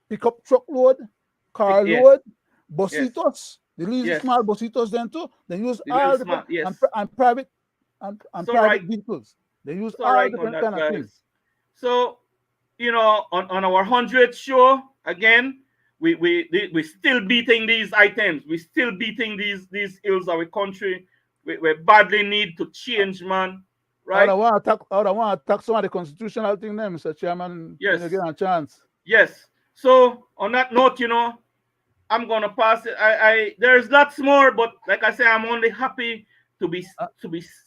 pickup truckload, car load, busitos. Yes. They use small busitos then too. They use The all smart, different and private and so private vehicles. They use all right different that, kind of guys. things. So, on our 100th show, again, we still beating these items. We still beating these ills of our country. We badly need to change, man. Right? I want to attack some of the constitutional thing there, Mr. Chairman. Yes. When you get a chance. Yes. So on that note, I'm gonna pass it. There's lots more, but like I say, I'm only happy to be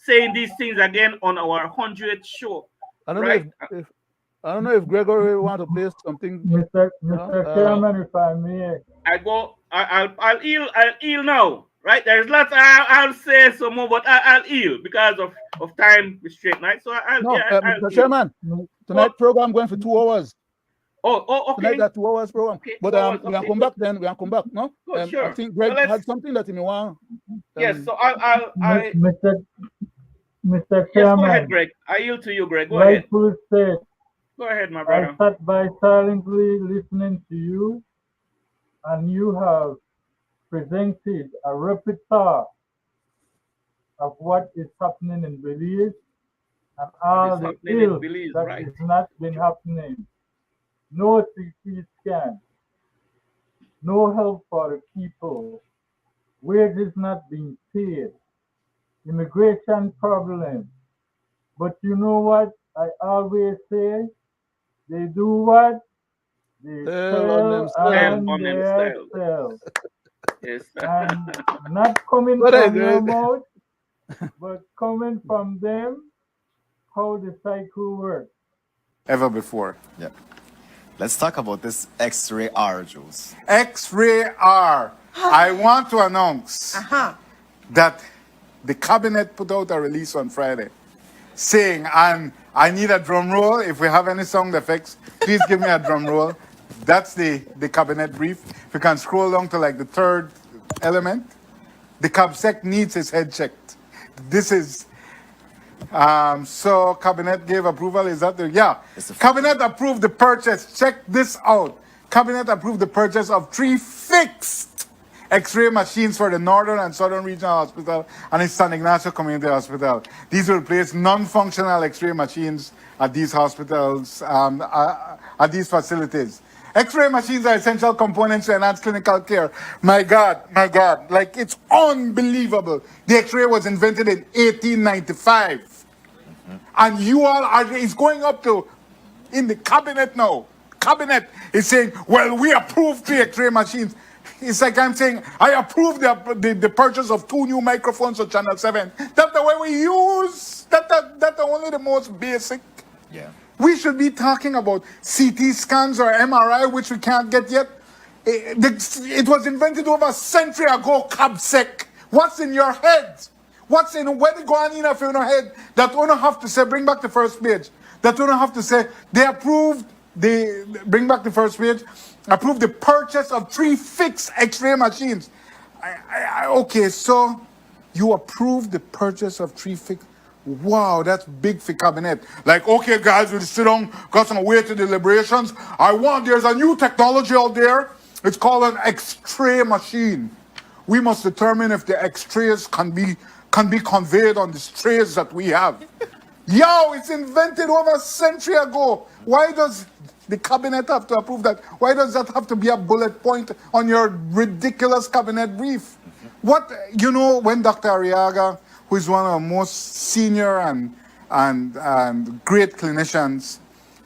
saying these things again on our 100th show. I don't right? know I don't know if Gregory want to play something. Mr. You know, Mr. Chairman, if I may, I'll yield now. Right? There's lots I'll say some more, but I'll yield because of time restraint, right? So no, I'll Mr. yield. Chairman, Mi- tonight program going for 2 hours. Tonight Okay. that 2 hours program. Okay, But 2 hours. we can Okay, come good. back then. We can come back. No, Good, I sure. think So Greg let's had something that he may want. yes, so Mr. Mr. yes, go ahead, Chairman, Greg. I yield to you, Greg. Go ahead. rightfully said, Go ahead, my I brother. sat by silently listening to you, and you have presented a repertoire of what is happening in Belize and What all is the happening in ill Belize, that right? is not been happening. No CT scan, no help for the people, wages not being paid, immigration problem. But you know what I always say? They do what? They Tell on sell Sell themselves. on on their themselves. self. Yes. And not coming What I from your did. mouth, but coming from them, how the cycle works. Ever before. Yeah. Let's talk about this X-ray R, Jules. X-ray R. I want to announce that the cabinet put out a release on Friday saying, and I need a drum roll. If we have any sound effects, please give me a drum roll. That's the cabinet brief. If you can scroll down to like the third element, the CabSec needs his head checked. This is so cabinet gave approval. Is that the cabinet approved the purchase. Check this out. Cabinet approved the purchase of 3 fixed X-ray machines for the Northern and Southern Regional Hospital and its San Ignacio Community Hospital. These will replace non-functional X-ray machines at these hospitals, at these facilities. X-ray machines are essential components to enhance clinical care. My God, like it's unbelievable. The X-ray was invented in 1895. And you all are, it's going up to, in the cabinet now. Cabinet is saying, well, we approved 3 X-ray machines. It's like I'm saying, I approve the purchase of 2 new microphones for Channel 7. That's the way we use, that's only the most basic. Yeah. We should be talking about CT scans or MRI, which we can't get yet. It was invented over a century ago, CabSec. What's in your head? What's in, when go on in your head that we don't have to say, bring back the first page. That we don't have to say, they approved, bring back the first page, approved the purchase of 3 fixed X-ray machines. Okay, so you approved the purchase of 3 fixed. Wow, that's big for cabinet. Like, okay, guys, we'll sit down, got some way to deliberations. There's a new technology out there. It's called an X-ray machine. We must determine if the X-rays can be conveyed on the strays that we have. Yo, it's invented over a century ago. Why does the cabinet have to approve that? Why does that have to be a bullet point on your ridiculous cabinet brief? What, when Dr. Arriaga, who is one of the most senior and great clinicians,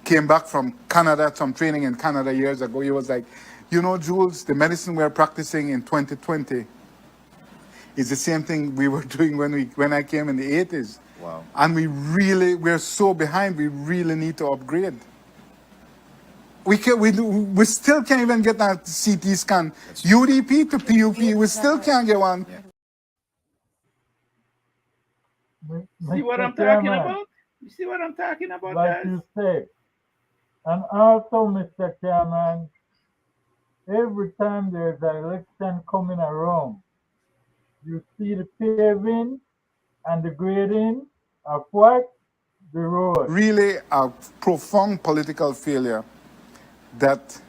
came back from Canada, some training in Canada years ago, he was like, Jules, the medicine we're practicing in 2020 is the same thing we were doing when I came in the 80s. Wow. And we're so behind, we really need to upgrade. We still can't even get that CT scan. UDP to PUP, we still can't get one. Yeah. See what I'm talking about? You see what I'm talking about, Like guys? you said. And also, Mr. Chairman, every time there's an election coming around, you see the paving and the grading of what? The road. Really a profound political failure that,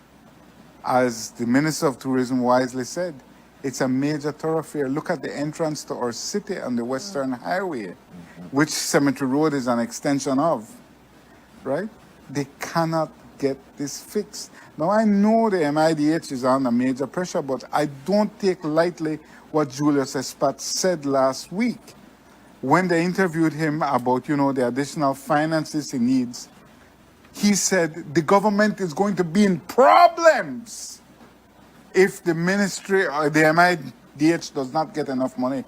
as the Minister of Tourism wisely said, it's a major thoroughfare. Look at the entrance to our city on the Western Highway, which Cemetery Road is an extension of, right? They cannot get this fixed. Now, I know the MIDH is under major pressure, but I don't take lightly what Julius Espat said last week when they interviewed him about, the additional finances he needs. He said the government is going to be in problems if the ministry or the MIDH does not get enough money.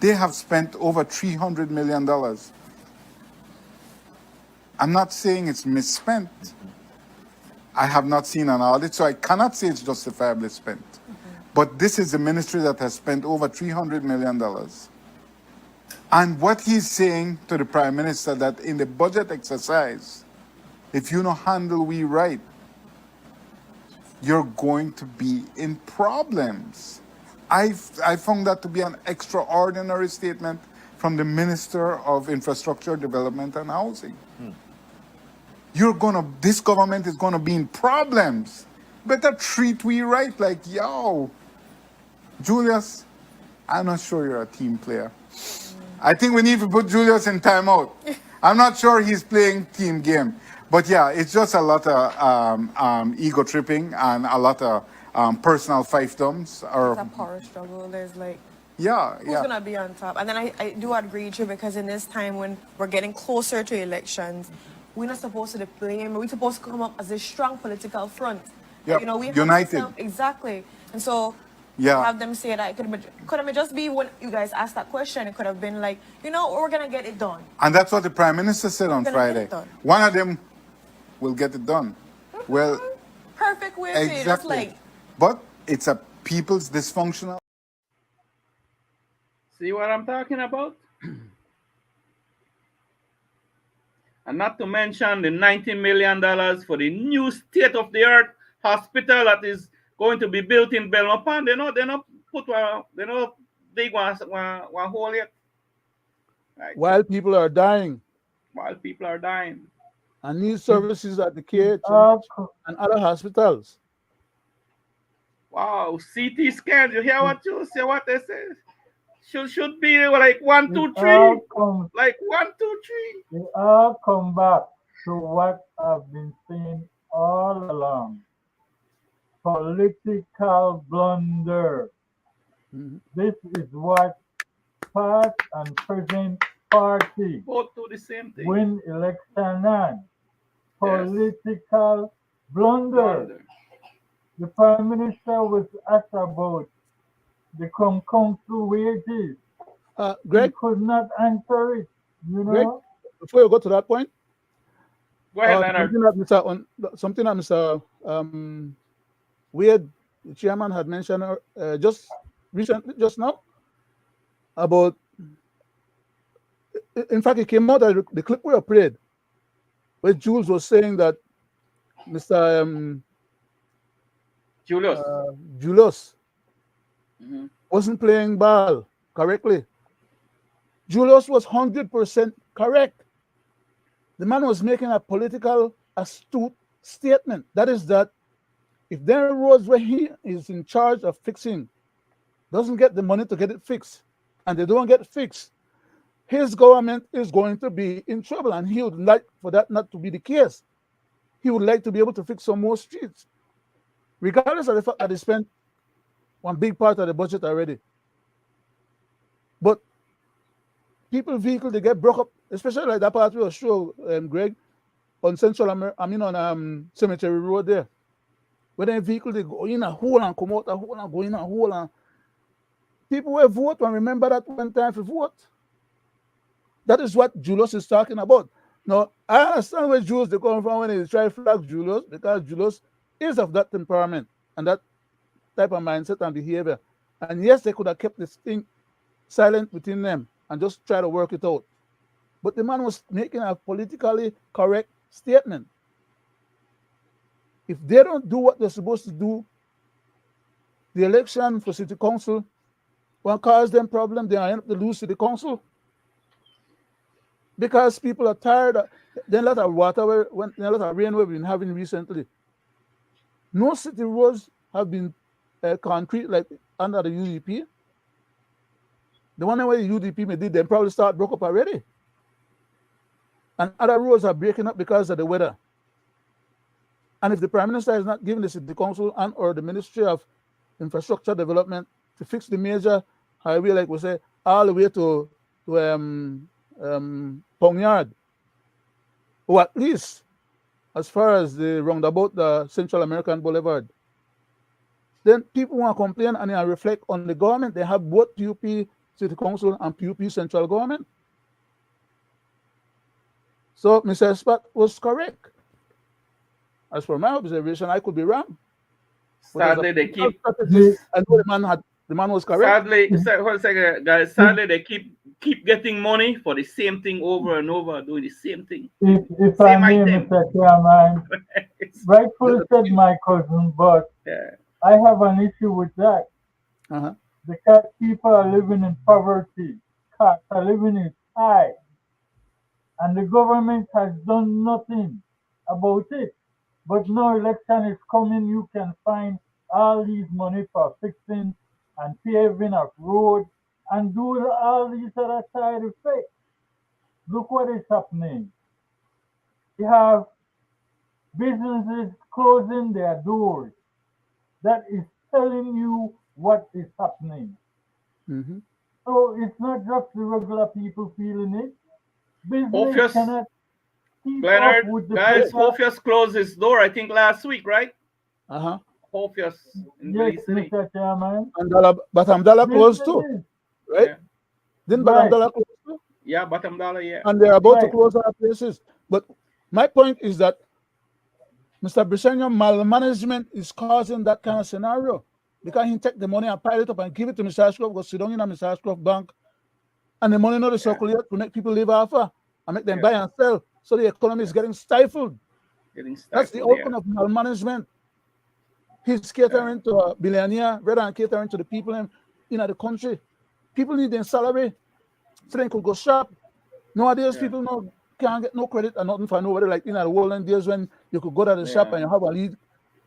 They have spent over $300 million. I'm not saying it's misspent. I have not seen an audit, so I cannot say it's justifiably spent. But this is a ministry that has spent over $300 million. And what he's saying to the Prime Minister that in the budget exercise, if you don't handle we right, you're going to be in problems. I found that to be an extraordinary statement from the Minister of Infrastructure, Development and Housing. This government is gonna be in problems. Better treat we right, like, yo, Julius, I'm not sure you're a team player. I think we need to put Julius in timeout. I'm not sure he's playing team game. But yeah, it's just a lot of ego tripping and a lot of personal fiefdoms. It's a power struggle. There's like, who's gonna be on top? And then I do agree with you, because in this time when we're getting closer to elections, we're not supposed to blame. We're supposed to come up as a strong political front. Yeah, You know, we have united. Exactly. And so Yeah. have them say that it could have just be when you guys asked that question. It could have been like, we're gonna get it done. And that's what the Prime Minister said on We're gonna get Friday. it done. One of them will get it done. Well, Perfect way to just exactly. like. But it's a people's dysfunctional. See what I'm talking about? And not to mention the $90 million for the new state-of-the-art hospital that is going to be built in Belmont. They not dig one hole yet. Right. While people are dying While people are dying. and need services at the KH co- and other hospitals. Wow, CT scans. You hear what you say? What they say? Should be like 1, 2, 3. Like 1, 2, 3. They all come back to what I've been saying all along. Political blunder. This is what past and present party Both do the same thing. win election on. Political blunder. The Prime Minister was asked about the council wages. Greg, He could not answer it, Greg, before you go to that point, Go ahead, Leonard. something that Mr. Weird, the chairman, had mentioned just now about. In fact, it came out that the clip we played, where Jules was saying that Mr. Julius. Wasn't playing ball correctly. Julius was 100% correct. The man was making a political astute statement. That is that if there are roads where he is in charge of fixing, doesn't get the money to get it fixed, and they don't get fixed, his government is going to be in trouble, and he would like for that not to be the case. He would like to be able to fix some more streets, regardless of the fact that they spent one big part of the budget already. But people vehicle, they get broke up, especially like that part we will show, Greg, on Cemetery Road there. When a vehicle, they go in a hole and come out a hole and go in a hole. And people will vote and remember that one time for vote. That is what Julius is talking about. Now, I understand where Julius they come from when they try to flag Julius, because Julius is of that temperament and that type of mindset and behavior. And yes, they could have kept this thing silent within them and just try to work it out. But the man was making a politically correct statement. If they don't do what they're supposed to do, the election for city council won't cause them problem. They end up to lose city council because people are tired. Then a lot of water, a lot of rain we've been having recently. No city roads have been concrete like under the UDP. The one where the UDP may did, they probably broke up already. And other roads are breaking up because of the weather. And if the Prime Minister is not giving the City Council and or the Ministry of Infrastructure Development to fix the major highway, like we say, all the way to Pongyard, or at least as far as the roundabout, the Central American Boulevard, then people want to complain and they reflect on the government. They have both PUP City Council and PUP Central Government. So Mr. Spot was correct. As for my observation, I could be wrong. Sadly, they keep. I know the man was correct. Hold a second, guys. Sadly, they keep getting money for the same thing over and over, doing the same thing. If Same I may, item. Mr. Chairman, rightfully said my cousin, but I have an issue with that. Because people are living in poverty, costs are living in high, and the government has done nothing about it. But now election is coming, you can find all these money for fixing and paving of road and do all these other side effects. Look what is happening. You have businesses closing their doors. That is telling you what is happening. So it's not just the regular people feeling it. Business cannot keep Leonard, up with the guys, Hofius closed his door, I think, last week, right? Hofius in Belizean. Mr. Chairman. But Amdala closed too, right? Yeah. Didn't Amdala close too? Yeah, Bottom Dollar, yeah. And they're about to close other places. But my point is that Mr. Briceño malmanagement is causing that kind of scenario. Because he take the money and pile it up and give it to Mr. Ashcroft, go sit down in a Mr. Ashcroft bank, and the money not circulate to make people live off and make them buy and sell. So the economy is getting stifled. That's the outcome of malmanagement. He's catering to a billionaire rather than catering to the people in the country. People need their salary so they could go shop. Nowadays, people can't get no credit and nothing for nobody. Like in the olden days when you could go to the shop and you have a lead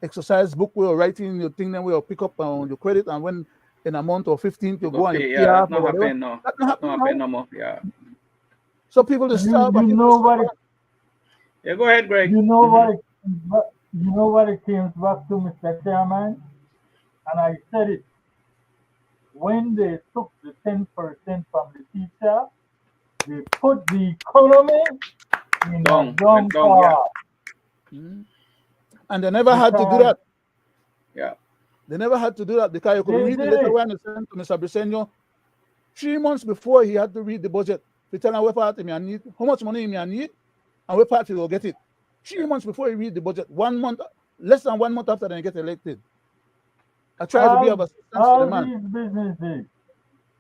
exercise book where you're writing your thing, then where you pick up on your credit, and when in a month or 15th you go and you pay off. That's not happening no more. Yeah. So people just stop. You know what? Yeah, go ahead, Greg. You know what? You know what it came back to, Mr. Chairman, and I said it. When they took the 10% from the teacher, they put the economy in a down path. And they never had to do that. Yeah. They never had to do that because you could read the letter when they sent to Mr. Briceño 3 months before he had to read the budget. They tell him what part he may need, how much money he may need, and what part he will get it. 3 months before he read the budget, 1 month, less than 1 month after they get elected. I try to be of assistance to the man.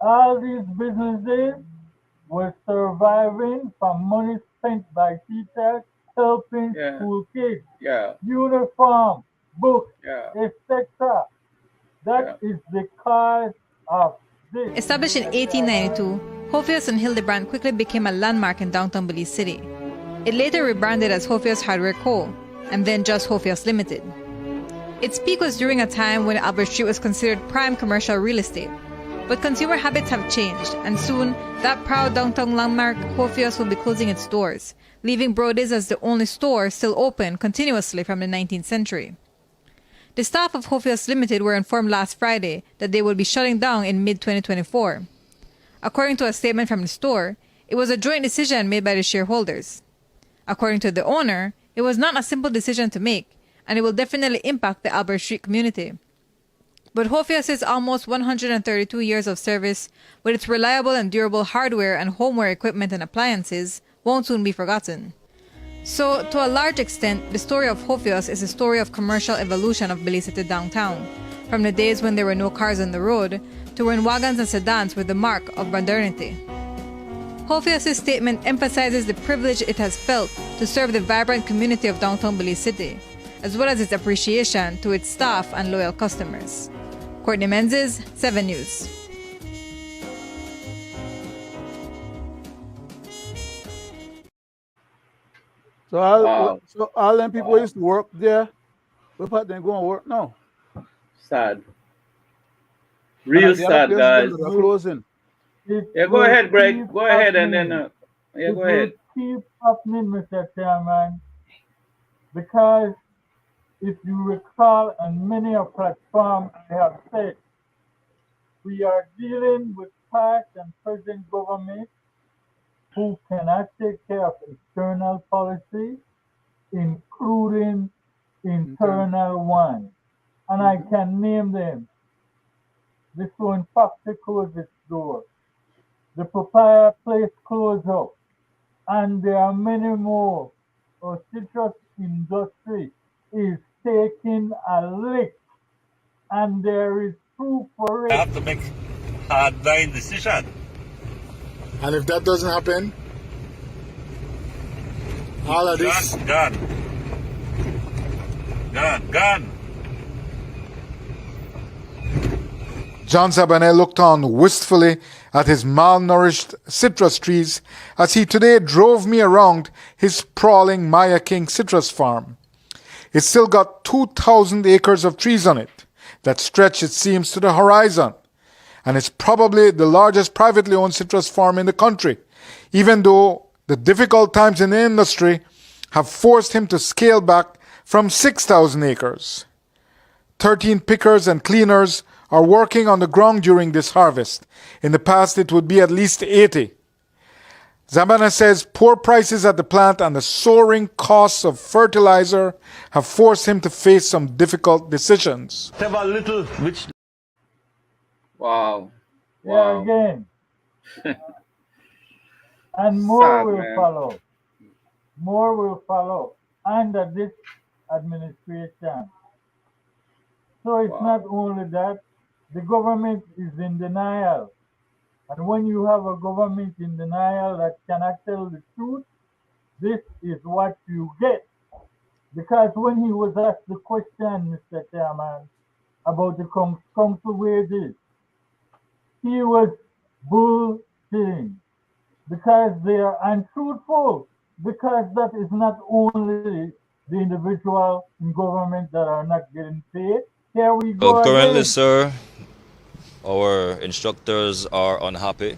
All these businesses were surviving from money spent by teachers helping school kids. Uniform, books, etc. That is the cause of this. Established in 1892, Hofius and Hildebrand quickly became a landmark in downtown Belize City. It later rebranded as Hofius Hardware Co., and then just Hofius Limited. Its peak was during a time when Albert Street was considered prime commercial real estate. But consumer habits have changed, and soon, that proud downtown landmark, Hofius, will be closing its doors, leaving Brody's as the only store still open continuously from the 19th century. The staff of Hofius Limited were informed last Friday that they will be shutting down in mid-2024. According to a statement from the store, it was a joint decision made by the shareholders. According to the owner, it was not a simple decision to make, and it will definitely impact the Albert Street community. But Hofius' almost 132 years of service, with its reliable and durable hardware and homeware equipment and appliances, won't soon be forgotten. So, to a large extent, the story of Hofius is a story of commercial evolution of Belize City downtown, from the days when there were no cars on the road, to when wagons and sedans were the mark of modernity. Hofius' statement emphasizes the privilege it has felt to serve the vibrant community of downtown Belize City, as well as its appreciation to its staff and loyal customers. Courtney Menzies, 7 News. So all them people used to work there, we part them go and work now. Sad. Real sad, guys. Closing. Yeah, go ahead, Greg. Go ahead, and then go ahead. Keep happening, Mr. Chairman, because if you recall, on many of platforms I have said, we are dealing with past and present government who cannot take care of external policy, including internal ones. And I can name them. The Stone Factory closed its door. The Papaya Place closed up. and there are many more. Our citrus industry is taking a lick, and there is proof for I it. have to make hard-line decision. And if that doesn't happen, all of this... Gone. John Sabanet looked on wistfully at his malnourished citrus trees as he today drove me around his sprawling Maya King citrus farm. It's still got 2,000 acres of trees on it that stretch, it seems, to the horizon. And it's probably the largest privately owned citrus farm in the country, even though the difficult times in the industry have forced him to scale back from 6,000 acres. 13 pickers and cleaners are working on the ground during this harvest. In the past, it would be at least 80. Zabana says poor prices at the plant and the soaring costs of fertilizer have forced him to face some difficult decisions. Several little which... Wow. Yeah, again. And more Sad, will man. follow. More will follow under this administration. So it's not only that, the government is in denial. And when you have a government in denial that cannot tell the truth, this is what you get. Because when he was asked the question, Mr. Chairman, about the council wages, he was bullshitting because they are untruthful, because that is not only the individual in government that are not getting paid. Here we go. Well, currently, again. sir, our instructors are unhappy.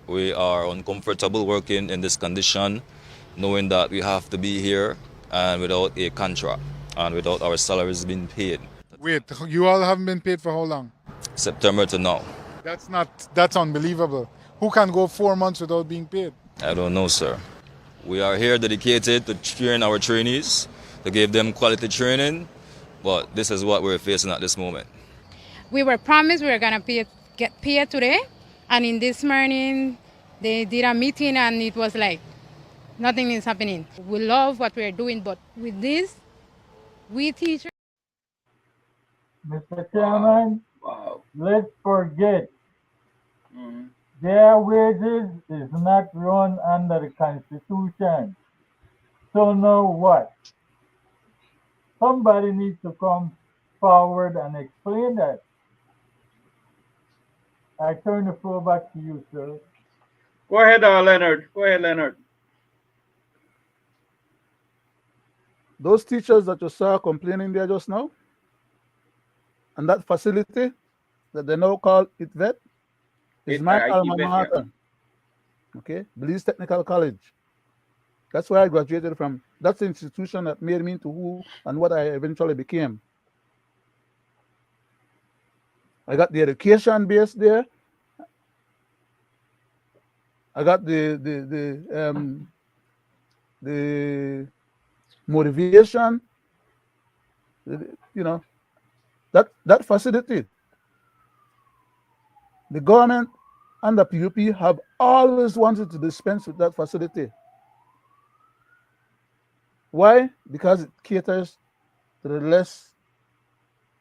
We are uncomfortable working in this condition, knowing that we have to be here and without a contract and without our salaries being paid. Wait, you all haven't been paid for how long? September to now. That's unbelievable. Who can go 4 months without being paid? I don't know, sir. We are here dedicated to train our trainees, to give them quality training, but this is what we're facing at this moment. We were promised we were going to get paid today, and in this morning they did a meeting and it was like nothing is happening. We love what we're doing, but with this, we teachers... Mr. Chairman, let's forget their wages is not run under the Constitution. So now what? Somebody needs to come forward and explain that. I turn the floor back to you, sir. Go ahead, Leonard. Go ahead, Leonard. Those teachers that you saw complaining there just now, and that facility that they now call ITVET, is my alma mater. Okay, Belize Technical College. That's where I graduated from. That's the institution that made me into who and what I eventually became. I got the education base there. I got the motivation. You know, that facility. The government and the PUP have always wanted to dispense with that facility. Why? Because it caters to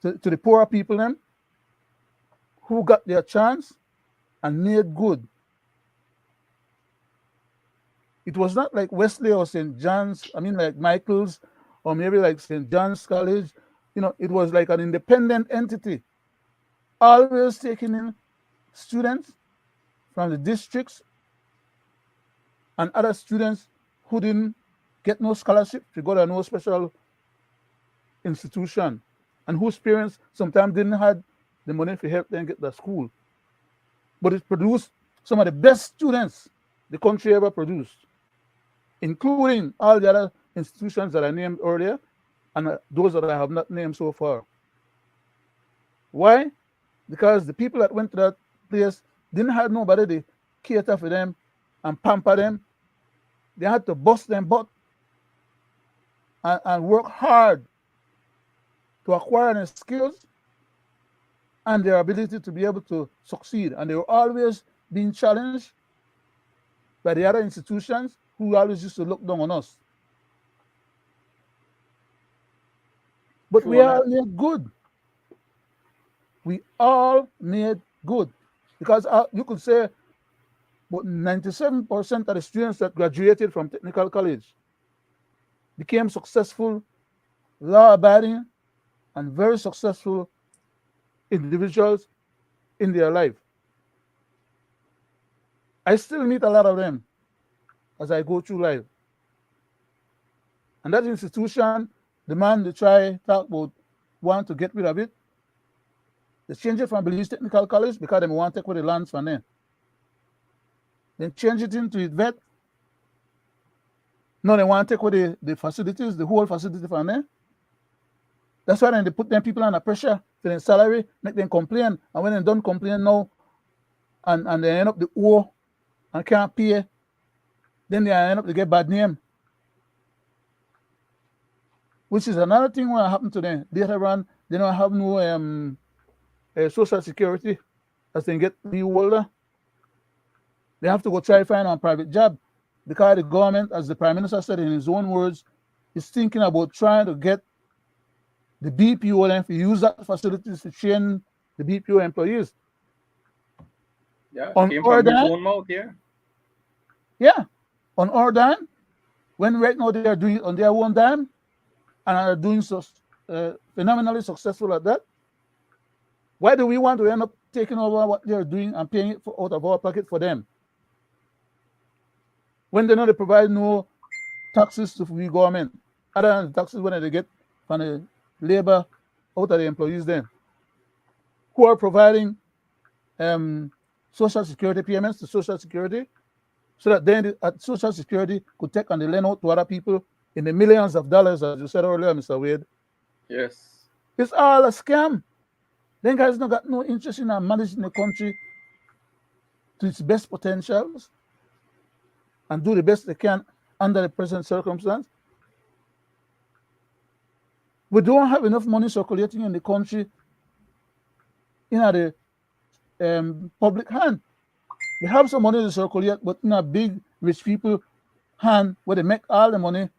the poorer people then, who got their chance and made good. It was not like Wesley or St. John's, like Michael's, or maybe like St. John's College. You know, it was like an independent entity, always taking in students from the districts and other students who didn't get no scholarship to go to no special institution, and whose parents sometimes didn't have the money to help them get to school. But it produced some of the best students the country ever produced, including all the other institutions that I named earlier and those that I have not named so far. Why? Because the people that went to that place didn't have nobody to cater for them and pamper them. They had to bust them butt and work hard to acquire their skills and their ability to be able to succeed. And they were always being challenged by the other institutions who always used to look down on us. But we all made good. We all made good. Because you could say, but 97% of the students that graduated from technical college became successful, law-abiding, and very successful individuals in their life. I still meet a lot of them as I go through life. And that institution, the man they try talk about want to get rid of it, they change it from Belize Technical College because they want to take away the lands from there. Then change it into it vet. No, they want to take away the facilities, the whole facility from there. That's why then they put them people under pressure for their salary, make them complain. And when they don't complain now, and they end up the owe and can't pay, then they end up to get bad name. Which is another thing what happened to them. Later on, they don't have no social security as they get older. They have to go try to find a private job because the government, as the Prime Minister said in his own words, is thinking about trying to get the BPO and to use that facilities to train the BPO employees. Yeah, on came our from his dime, own mouth, yeah. Yeah, on our dime, when right now they are doing it on their own dime and are doing so phenomenally successful at that. Why do we want to end up taking over what they're doing and paying it out of our pocket for them? When they know they provide no taxes to the government, other than the taxes when they get from the labor out of the employees then, who are providing social security payments to social security, so that then social security could take and lend out to other people in the millions of dollars, as you said earlier, Mr. Wade. Yes. It's all a scam. Then guys not got no interest in managing the country to its best potentials and do the best they can under the present circumstance. We don't have enough money circulating in the country in the public hand. We have some money to circulate, but in a big rich people hand where they make all the money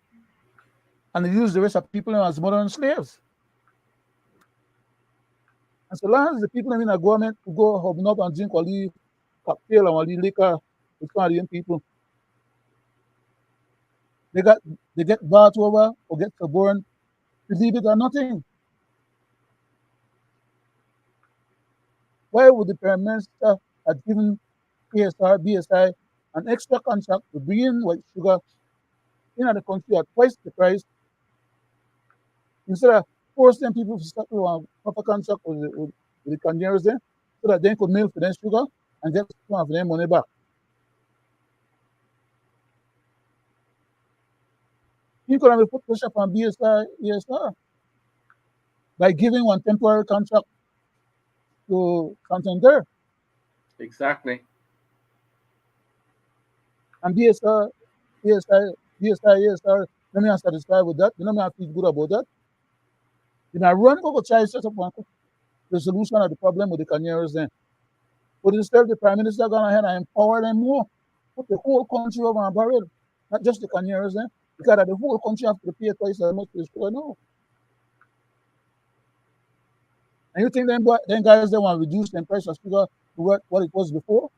and they use the rest of people as modern slaves. And so long as the people in the government to go hobble up and drink all the cocktail and all the liquor with some of the young people, they get bought over or get suborned, believe it or nothing. Why would the Prime Minister have given ASR, BSI an extra contract to bring in white sugar in the country at twice the price instead of forcing people to settle on a proper contract with the Canadians there so that they could mill for their sugar and get some of their money back? You could have put pressure on BSI, ASR by giving one temporary contract to Santander. Exactly. And ASR, let me not satisfied with that. You know me, I feel good about that. You know, run go try to set up the solution of the problem with the Canadians then. But instead, the Prime Minister gone ahead and empower them more. Put the whole country over and barrel, not just the Canadians then, because the whole country have to pay twice as much for the sugar now. And you think then guys they want to reduce the price of sugar to what it was before?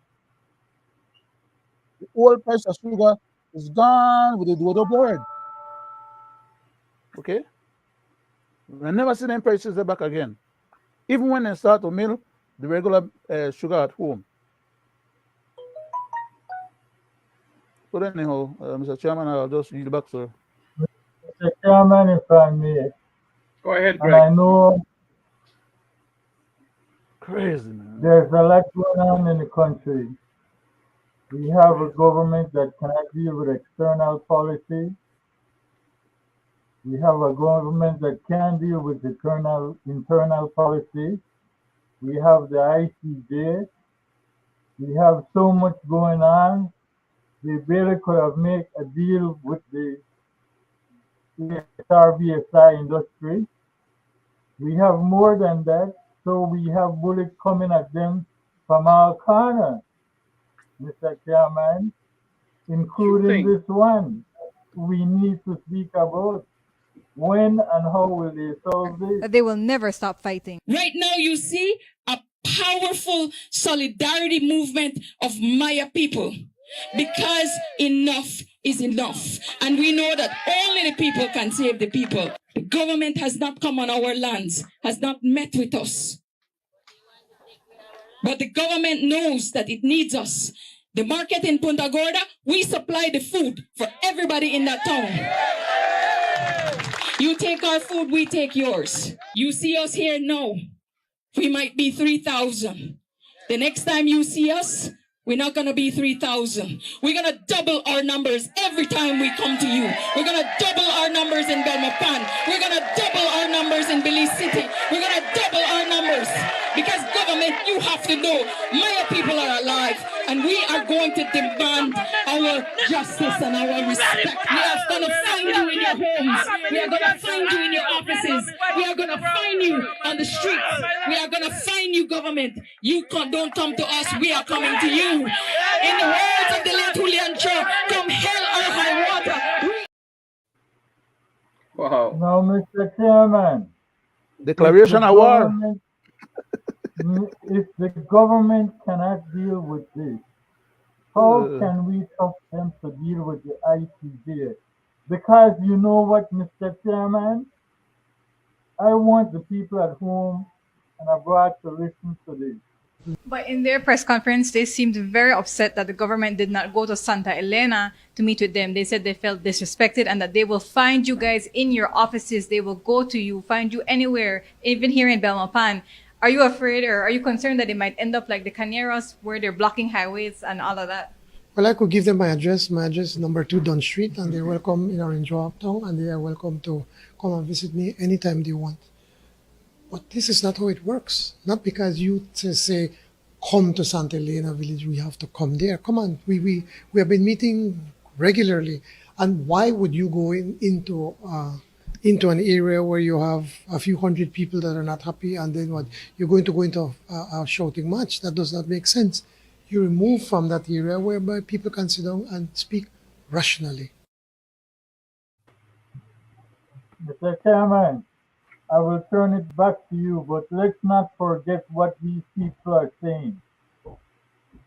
The old price of sugar is gone with the dodo board. Okay? I never see them prices back again. Even when they start to mill the regular sugar at home. But anyhow, Mr. Chairman, I'll just yield back, sir. Mr. Chairman, if I may. Go ahead, Greg. And I know crazy, man. There's a lot going on in the country. We have a government that cannot deal with external policy. We have a government that can deal with internal policy. We have the ICJ. We have so much going on. We really could have made a deal with the BSI industry. We have more than that, so we have bullets coming at them from all corners, Mr. Chairman. including this one. We need to speak about when and how will they solve this. They will never stop fighting. Right now, you see a powerful solidarity movement of Maya people, because enough is enough. And we know that only the people can save the people. The government has not come on our lands, has not met with us. But the government knows that it needs us. The market in Punta Gorda, we supply the food for everybody in that town. You take our food, we take yours. You see us here now. We might be 3,000. The next time you see us, we're not going to be 3,000. We're going to double our numbers every time we come to you. We're going to double our numbers in Belmopan. We're going to double our numbers in Belize City. We're going to double our numbers. Because government, you have to know, Maya people are alive. And we are going to demand our justice and our respect. We are going to find you in your homes. We are going to find you in your offices. We are going to find you on the streets. We are going to find you, government. You don't come to us, we are coming to you. In the words of the late Julian Cho, come hell or high water. Wow. Now, Mr. Chairman. Declaration of war. If the government cannot deal with this, how can we help them to deal with the ICJ? Because you know what, Mr. Chairman? I want the people at home and abroad to listen to this. But in their press conference, they seemed very upset that the government did not go to Santa Elena to meet with them. They said they felt disrespected and that they will find you guys in your offices. They will go to you, find you anywhere, even here in Belmopan. Are you afraid or are you concerned that it might end up like the Cañeros where they're blocking highways and all of that? Well, I could give them my address. My address is number 2 Don Street, and they're welcome in Orange Town, and they are welcome to come and visit me anytime they want. But this is not how it works. Not because you say, come to Santa Elena village, we have to come there. Come on, we have been meeting regularly. And why would you go into an area where you have a few hundred people that are not happy, and then what? You're going to go into a shouting match? That does not make sense. You remove from that area whereby people can sit down and speak rationally. Mr. Chairman, I will turn it back to you, but let's not forget what these people are saying.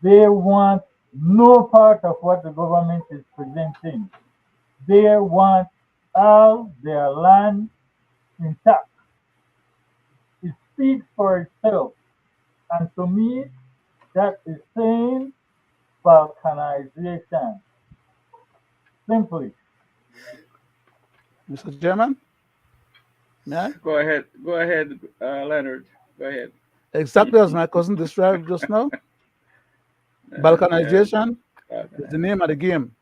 They want no part of what the government is presenting. They want all their land intact. It speaks for itself. And to me, that is saying balkanization. Simply. Mr. Chairman? Yeah? Go ahead, Leonard. Go ahead. Exactly as my cousin described just now. Balkanization is the name of the game.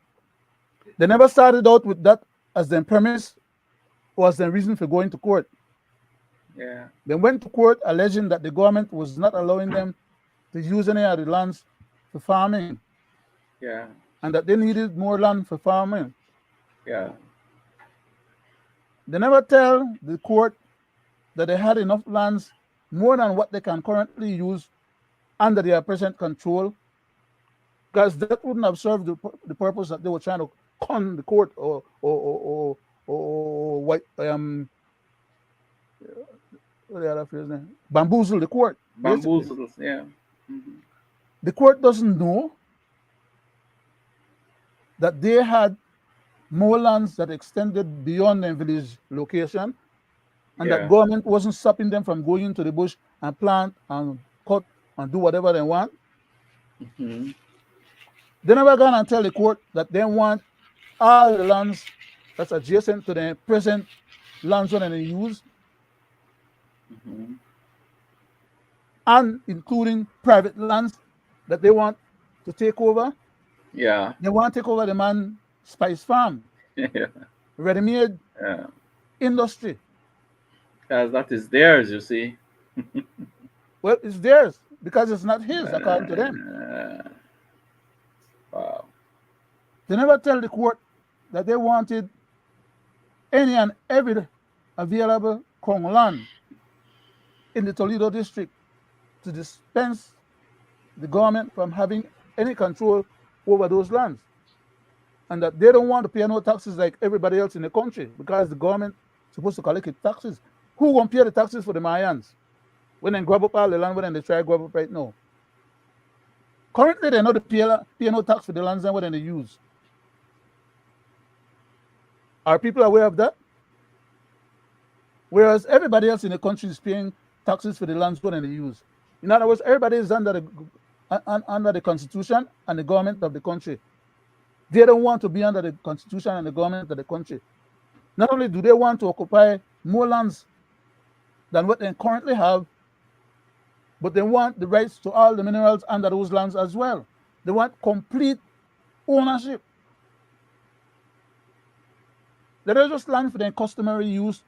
They never started out with that as their premise, was the reason for going to court. Yeah. They went to court alleging that the government was not allowing them to use any of the lands for farming. Yeah. And that they needed more land for farming. Yeah. They never tell the court that they had enough lands, more than what they can currently use under their present control, because that wouldn't have served the purpose that they were trying to con the court or what the other phrase name? Bamboozle the court. Bamboozle, yeah. Mm-hmm. The court doesn't know that they had more lands that extended beyond their village location, and that government wasn't stopping them from going into the bush and plant and cut and do whatever they want. Mm-hmm. They never gone and tell the court that they want all the lands that's adjacent to the present land zone and they use, and including private lands that they want to take over. Yeah. They want to take over the man spice farm. Yeah. Ready-made industry. Because that is theirs, you see. Well, it's theirs because it's not his, according to them. Wow. They never tell the court that they wanted any and every available Kong land in the Toledo district to dispense the government from having any control over those lands. and that they don't want to pay no taxes like everybody else in the country because the government is supposed to collect its taxes. Who won't pay the taxes for the Mayans when they grab up all the land when they try to grab up right now? Currently, they're not pay no tax for the lands and what they use. Are people aware of that? Whereas everybody else in the country is paying taxes for the lands what they use. In other words, everybody is under the Constitution and the government of the country. They don't want to be under the Constitution and the government of the country. Not only do they want to occupy more lands than what they currently have, but they want the rights to all the minerals under those lands as well. They want complete ownership. They don't just land for their customary use.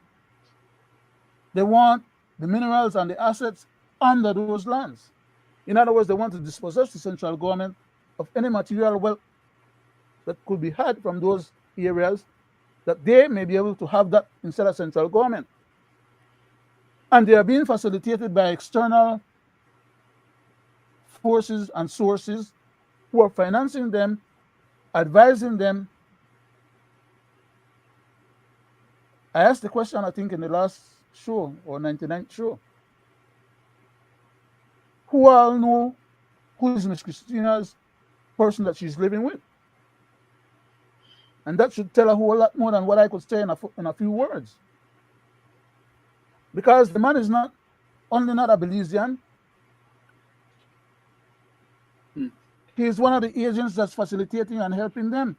They want the minerals and the assets under those lands. In other words, they want to dispossess the central government of any material wealth that could be had from those areas, that they may be able to have that instead of central government. And they are being facilitated by external forces and sources who are financing them, advising them. I asked the question, I think, in the last show or 99th show. Who all know who is Miss Christina's person that she's living with? And that should tell a whole lot more than what I could say in a few words. Because the man is not only not a Belizean, he is one of the agents that's facilitating and helping them.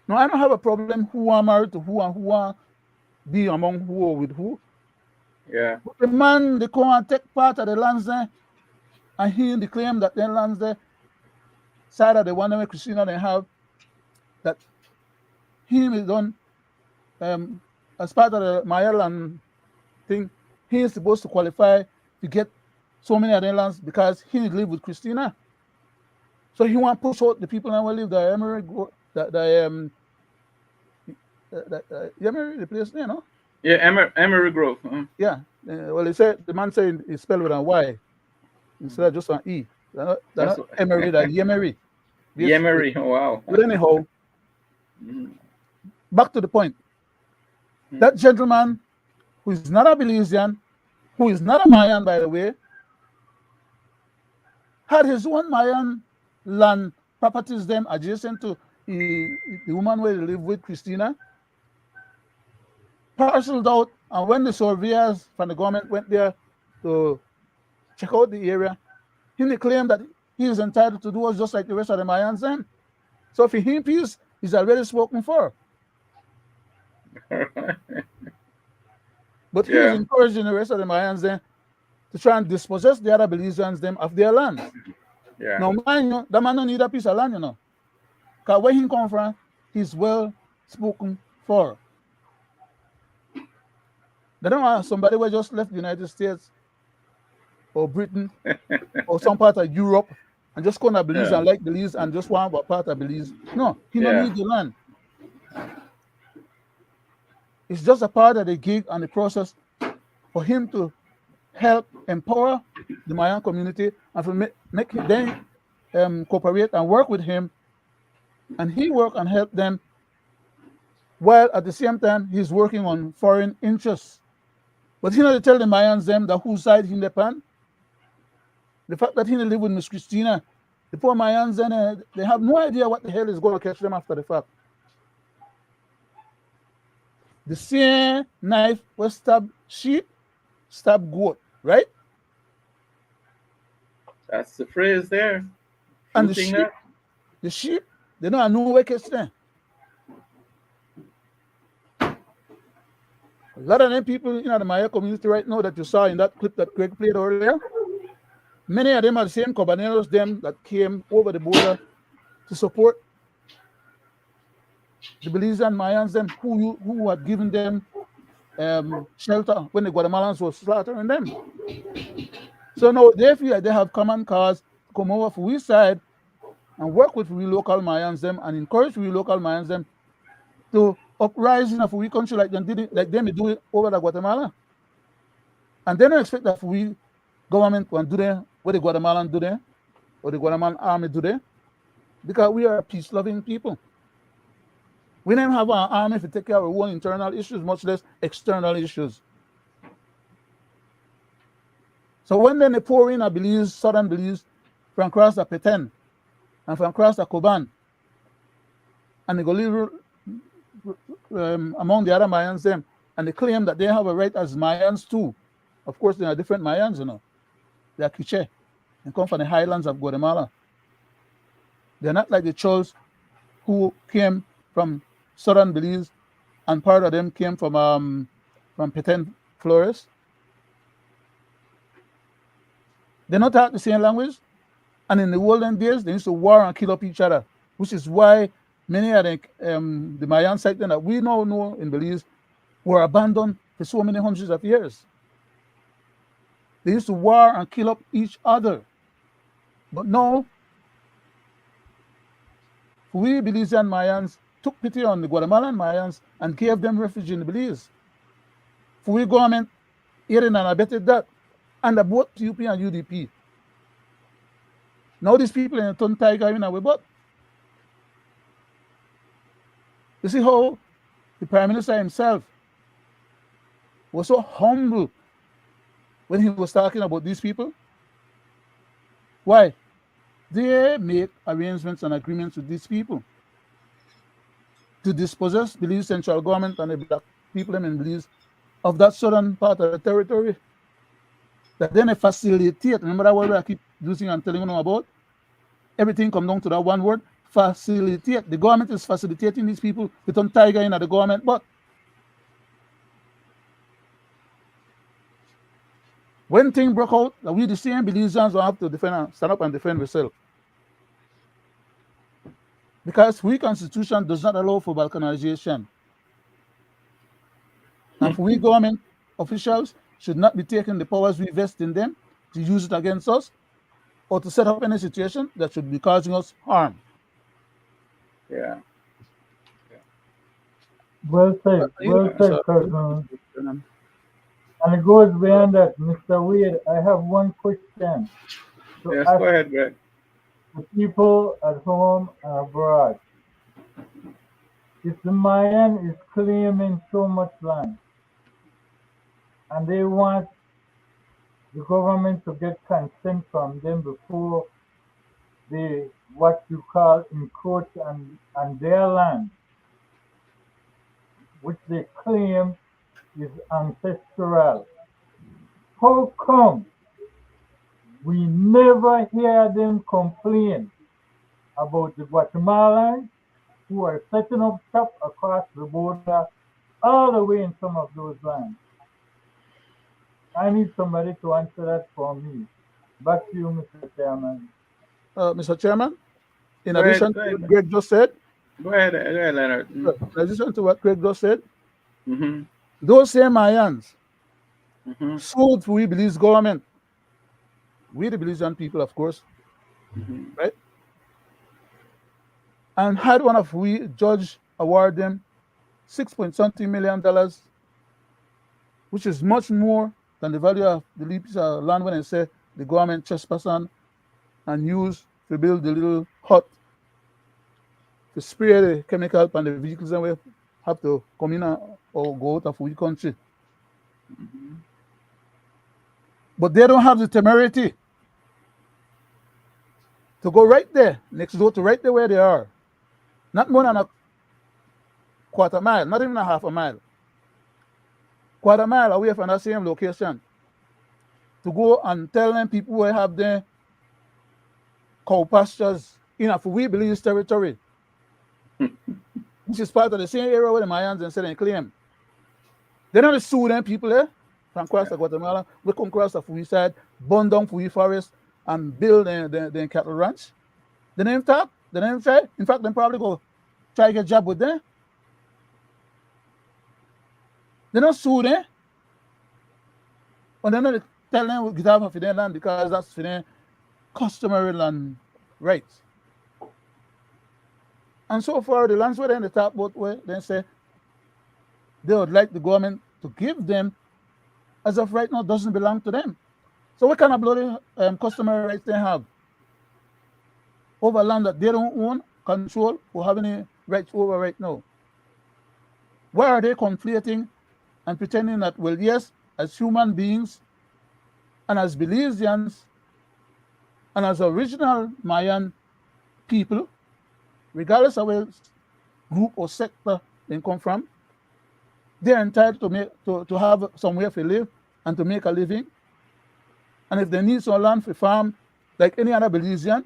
Now, I don't have a problem who are married to who and who are be among who or with who. Yeah. But the man, they come and take part of the lands there, and he claim that their lands there, side of the one where Christina they have, that he is done as part of the Mayaland thing, he is supposed to qualify to get so many of their lands because he live with Christina. So he want to push out the people that will live the Emery, the place, you know? Yeah, Emery Grove. Yeah. Well, he said the man said it's spelled with a Y instead of just an E. They're not Emery, they're Yemery. Yemery, oh, wow. But anyhow, back to the point. That gentleman, who is not a Belizean, who is not a Mayan, by the way, had his own Mayan land properties then adjacent to the woman where he lived with, Christina, parceled out, and when the surveyors from the government went there to check out the area, he claimed that he is entitled to do just like the rest of the Mayans then. So for him, peace is already spoken for. But he is encouraging the rest of the Mayans then to try and dispossess the other Belizeans them of their land. Yeah. Now, mind you, that man don't need a piece of land, you know. Because where he come from, he's well spoken for. They don't want somebody who just left the United States or Britain or some part of Europe and just come to Belize and like Belize and just want a part of Belize. No, he don't need the land. It's just a part of the gig and the process for him to help empower the Mayan community and to make them cooperate and work with him, and he work and help them, while at the same time he's working on foreign interests. But he know to tell the Mayans them that whose side he depend. The fact that he live with Miss Christina, the poor Mayans then they have no idea what the hell is going to catch them after the fact. The same knife was stab sheep, stab goat, right? That's the phrase there. And the sheep, they don't know where catch them. A lot of them people in the Maya community right now that you saw in that clip that Greg played earlier, many of them are the same Cabaneros them that came over the border to support the Belizean Mayans them who had given them shelter when the Guatemalans were slaughtering them. So now they feel like they have common cause to come over for we side and work with we local Mayans them and encourage we local Mayans them to uprising of we country like them do it over the Guatemala. And they don't expect that we government can do there what the Guatemalan do there or the Guatemalan army do there. because we are a peace-loving people. We don't have an army to take care of our own internal issues, much less external issues. So when then they pour in a Belize, southern Belize, from across the Peten and from across the Koban, and they go live among the other Mayans them, and they claim that they have a right as Mayans too. Of course, they are different Mayans, you know. They are Quiche. They come from the highlands of Guatemala. They're not like the Chols who came from southern Belize, and part of them came from Peten Flores. They not talk the same language, and in the olden days, they used to war and kill up each other, which is why many of the Mayan sites that we now know in Belize were abandoned for so many hundreds of years. They used to war and kill up each other. But now, we Belizean Mayans took pity on the Guatemalan Mayans and gave them refuge in Belize. We government aided and abetted that under both UP and UDP. Now these people in the Ton Tiger in our butt. You see how the Prime Minister himself was so humble when he was talking about these people? Why? They make arrangements and agreements with these people to dispossess Belize central government and the black people in Belize of that southern part of the territory. That then they facilitate, remember that word I keep using and telling you about? Everything comes down to that one word, facilitate. The government is facilitating these people with some tiger in the government, but when things broke out, we the same Belizeans will have to stand up and defend ourselves. Because we constitution does not allow for balkanization. And we government officials should not be taking the powers we vest in them to use it against us or to set up any situation that should be causing us harm. Yeah. Well said, Cousin. And it goes beyond that, Mr. Wade. I have one question to Yes, ask go ahead, Greg. the people at home and abroad. If the Mayan is claiming so much land, and they want the government to get consent from them before they, what you call, encroach on their land, which they claim is ancestral. How come we never hear them complain about the Guatemalans who are setting up shop across the border all the way in some of those lands? I need somebody to answer that for me. Back to you, Mr. Chairman. Mr. Chairman, in addition to what Greg just said, go ahead, Leonard. In addition to what Greg just said, those same Mayans sued we Belize government, we the Belizean people, of course, right? And had one of we judge award them $6.something million, which is much more than the value of the piece of land when they say the government trespass on and use to build the little hut to spray the chemical on the vehicles and we have to come in or go out of we country. But they don't have the temerity to go right there, next door to right there where they are. Not more than a quarter mile, not even a half a mile. Quarter mile away from that same location to go and tell them people who have their cow pastures in a we Belize territory, which is part of the same area where the Mayans and said they claim. They don't sue them people there from across the Guatemala. We come across the Fui side, burn down Fui forest and build the cattle ranch. They name talk, they name try. In fact, they probably go try to get a job with them. They don't sue them. And they're not telling them we get out of their land because that's for their customary land rights. And so far, the lands where they're in the top boat where they say they would like the government to give them, as of right now, doesn't belong to them. So what kind of bloody customary rights they have? over land that they don't own, control, or have any rights over right now? Why are they conflating and pretending that, well, yes, as human beings and as Belizeans and as original Mayan people, regardless of where group or sector they come from, they're entitled to have somewhere to live and to make a living. And if they need some land for farm, like any other Belizean,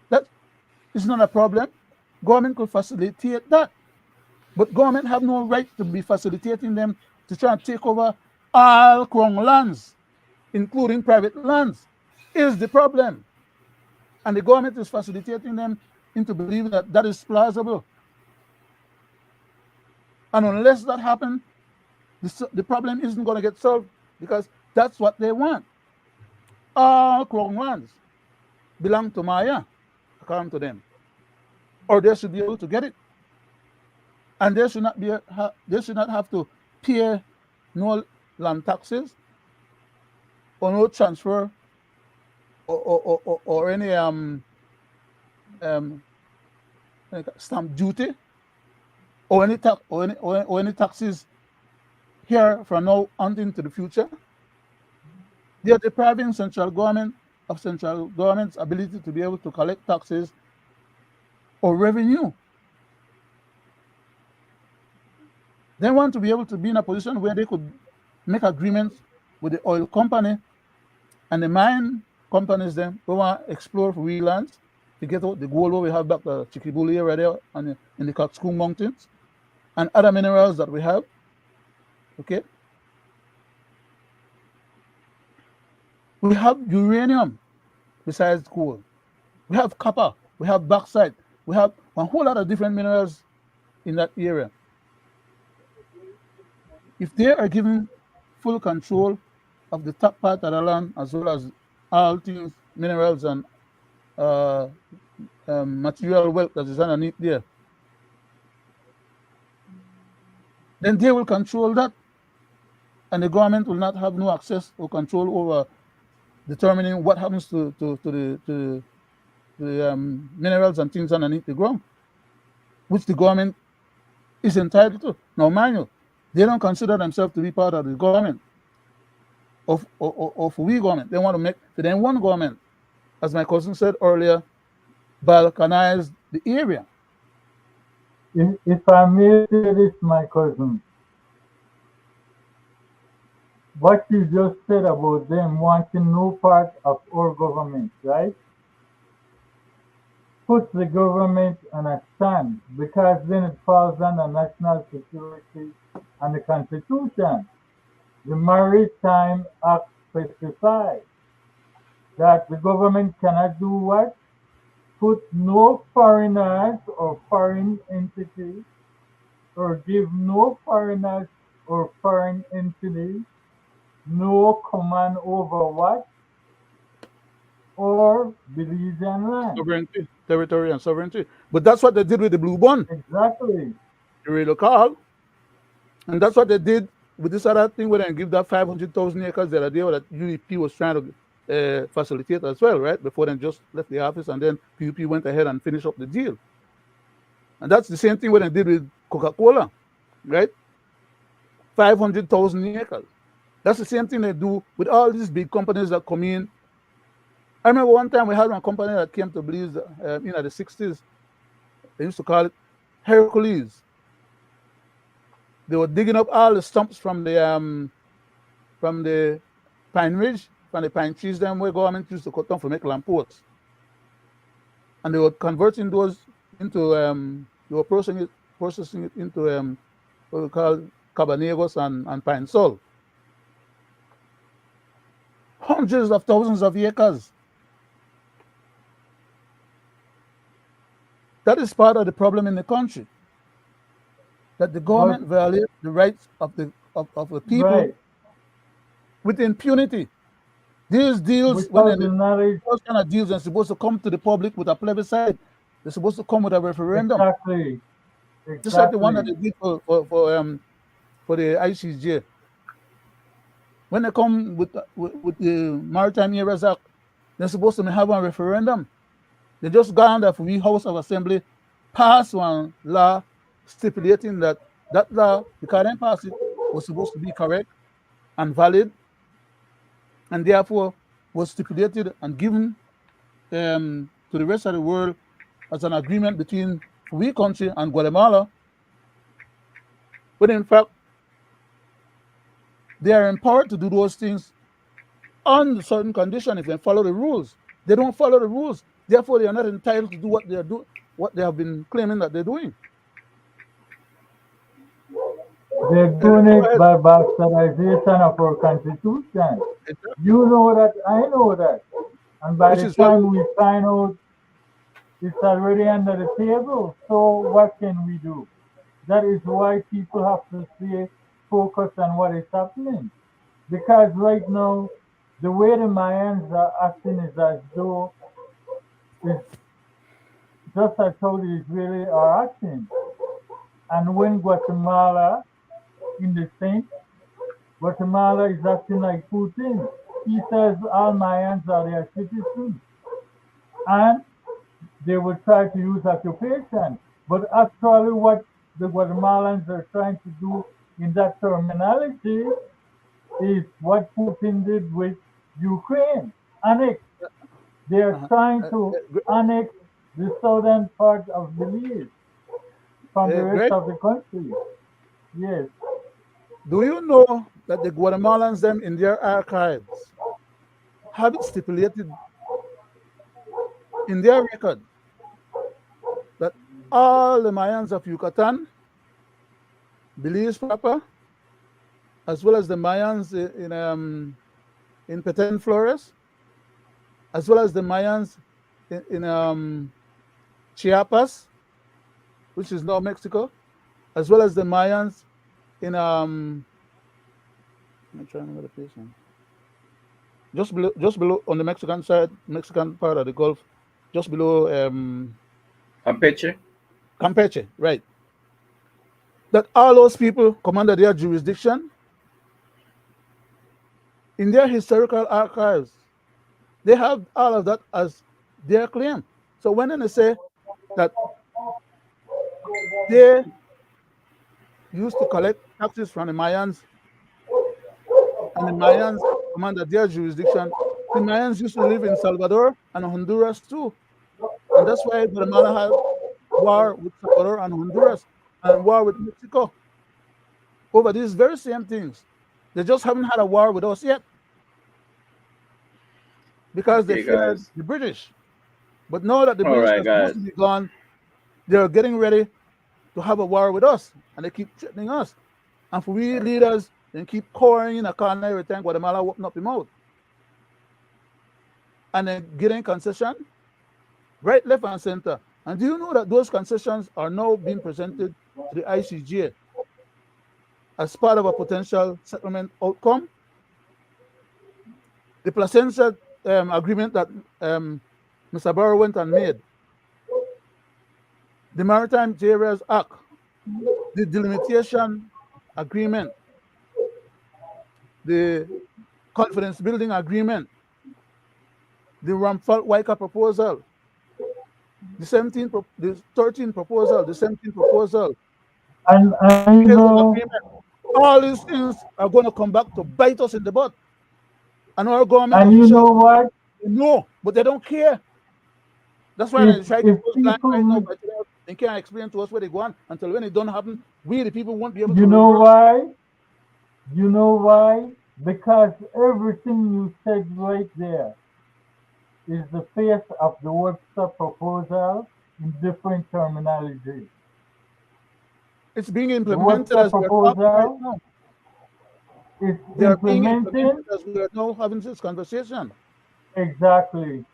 that is not a problem. Government could facilitate that. But government have no right to be facilitating them to try and take over all Crown lands, including private lands, is the problem. And the government is facilitating them into believing that that is plausible. And unless that happens, the problem isn't going to get solved, because that's what they want. All Crown lands belong to Maya, according to them, or they should be able to get it, and they should not have to pay no land taxes or no transfer or any stamp duty or any taxes here from now on into the future. They are depriving central government's ability to be able to collect taxes or revenue. They want to be able to be in a position where they could make agreements with the oil company and the mine companies. Then we want to explore for real lands to get out the gold we have back the Chikibuli area there in the Coxcomb Mountains and other minerals that we have. Okay. We have uranium besides coal. We have copper. We have bauxite. We have a whole lot of different minerals in that area. If they are given full control of the top part of the land, as well as all things, minerals and material wealth that is underneath there, then they will control that, and the government will not have no access or control over determining what happens to the minerals and things underneath the ground, which the government is entitled to. Now, mind you, they don't consider themselves to be part of the government, of we government. They want to make for them one government, as my cousin said earlier, balkanize the area. If I may say this, my cousin, what you just said about them wanting no part of our government, right? Puts the government on a stand, because then it falls under national security and the Constitution. The Maritime Act specifies that the government cannot do what? Put no foreigners or foreign entities, or give no foreigners or foreign entities no command over what? Or Belizean land. Sovereignty, territory and sovereignty. But that's what they did with the Blue Bond. Exactly. The radio call. And that's what they did with this other thing, where they give that 500,000 acres the other day that UEP was trying to facilitate as well, right? Before they just left the office, and then PUP went ahead and finished up the deal. And that's the same thing what they did with Coca-Cola, right? 500,000 acres. That's the same thing they do with all these big companies that come in. I remember one time we had one company that came to Belize in the 60s. They used to call it Hercules. They were digging up all the stumps from the pine ridge, from the pine trees, them where government used to cut down for make lamports. And they were converting those into they were processing it into what we call cabanegos and pine sol. Hundreds of thousands of acres. That is part of the problem in the country, that the government violates the rights of the people with impunity. These deals, those kind of deals are supposed to come to the public with a plebiscite. They're supposed to come with a referendum. Exactly. Just like the one that they did for the ICJ. When they come with the Maritime Areas Act, they're supposed to have a referendum. They just gone there for we House of Assembly pass one law stipulating that that law, because they passed it, was supposed to be correct and valid, and therefore was stipulated and given to the rest of the world as an agreement between we country and Guatemala. But in fact, they are empowered to do those things on certain conditions if they follow the rules. They don't follow the rules, therefore they are not entitled to do what they have been claiming that they're doing. They're doing it by bastardization of our constitution. Exactly. You know that, I know that. And by the time we find out, it's already under the table. So what can we do? That is why people have to stay focused on what is happening. Because right now, the way the Mayans are acting is as though it's just as how the Israelis are acting. And when Guatemala, in the same, Guatemala is acting like Putin. He says all Mayans are their citizens. And they will try to use occupation. But actually what the Guatemalans are trying to do in that terminology is what Putin did with Ukraine. Annex. They are trying to annex the southern part of Belize from the rest of the country. Yes. Do you know that the Guatemalans, them in their archives, have it stipulated in their record that all the Mayans of Yucatan, Belize proper, as well as the Mayans in Petén Flores, as well as the Mayans in Chiapas, which is now Mexico, as well as the Mayans in I'm trying to remember the place now. Just below on the Mexican side, Mexican part of the Gulf, just below Campeche, right. That all those people come under their jurisdiction. In their historical archives, they have all of that as their claim. So when they say that they used to collect taxes from the Mayans, and the Mayans come under their jurisdiction, the Mayans used to live in Salvador and Honduras too. And that's why Guatemala had war with Salvador and Honduras and war with Mexico over these very same things. They just haven't had a war with us yet because they feared the British. But now that the British are supposed to be gone, they're getting ready to have a war with us, and they keep threatening us. And for we leaders, they keep cowering in a corner every time Guatemala open up their mouth. And then getting concession, right, left, and center. And do you know that those concessions are now being presented to the ICJ as part of a potential settlement outcome? The Placentia agreement that Mr. Barrow went and made, the Maritime Areas Act, the delimitation agreement, the confidence building agreement, the Ramphal-Wycka proposal, the 13th proposal, the 17th proposal, and you know, all these things are going to come back to bite us in the butt. And our government and officials, you know what? No, but they don't care. That's why they try to close line right now, but they can't explain to us where they go on until when it don't happen, we the people won't be able to. You know why? You know why? Because everything you said right there is the face of the Webster proposal in different terminology. It's being implemented as we're talking right now. It's being implemented as we are now having this conversation. Exactly.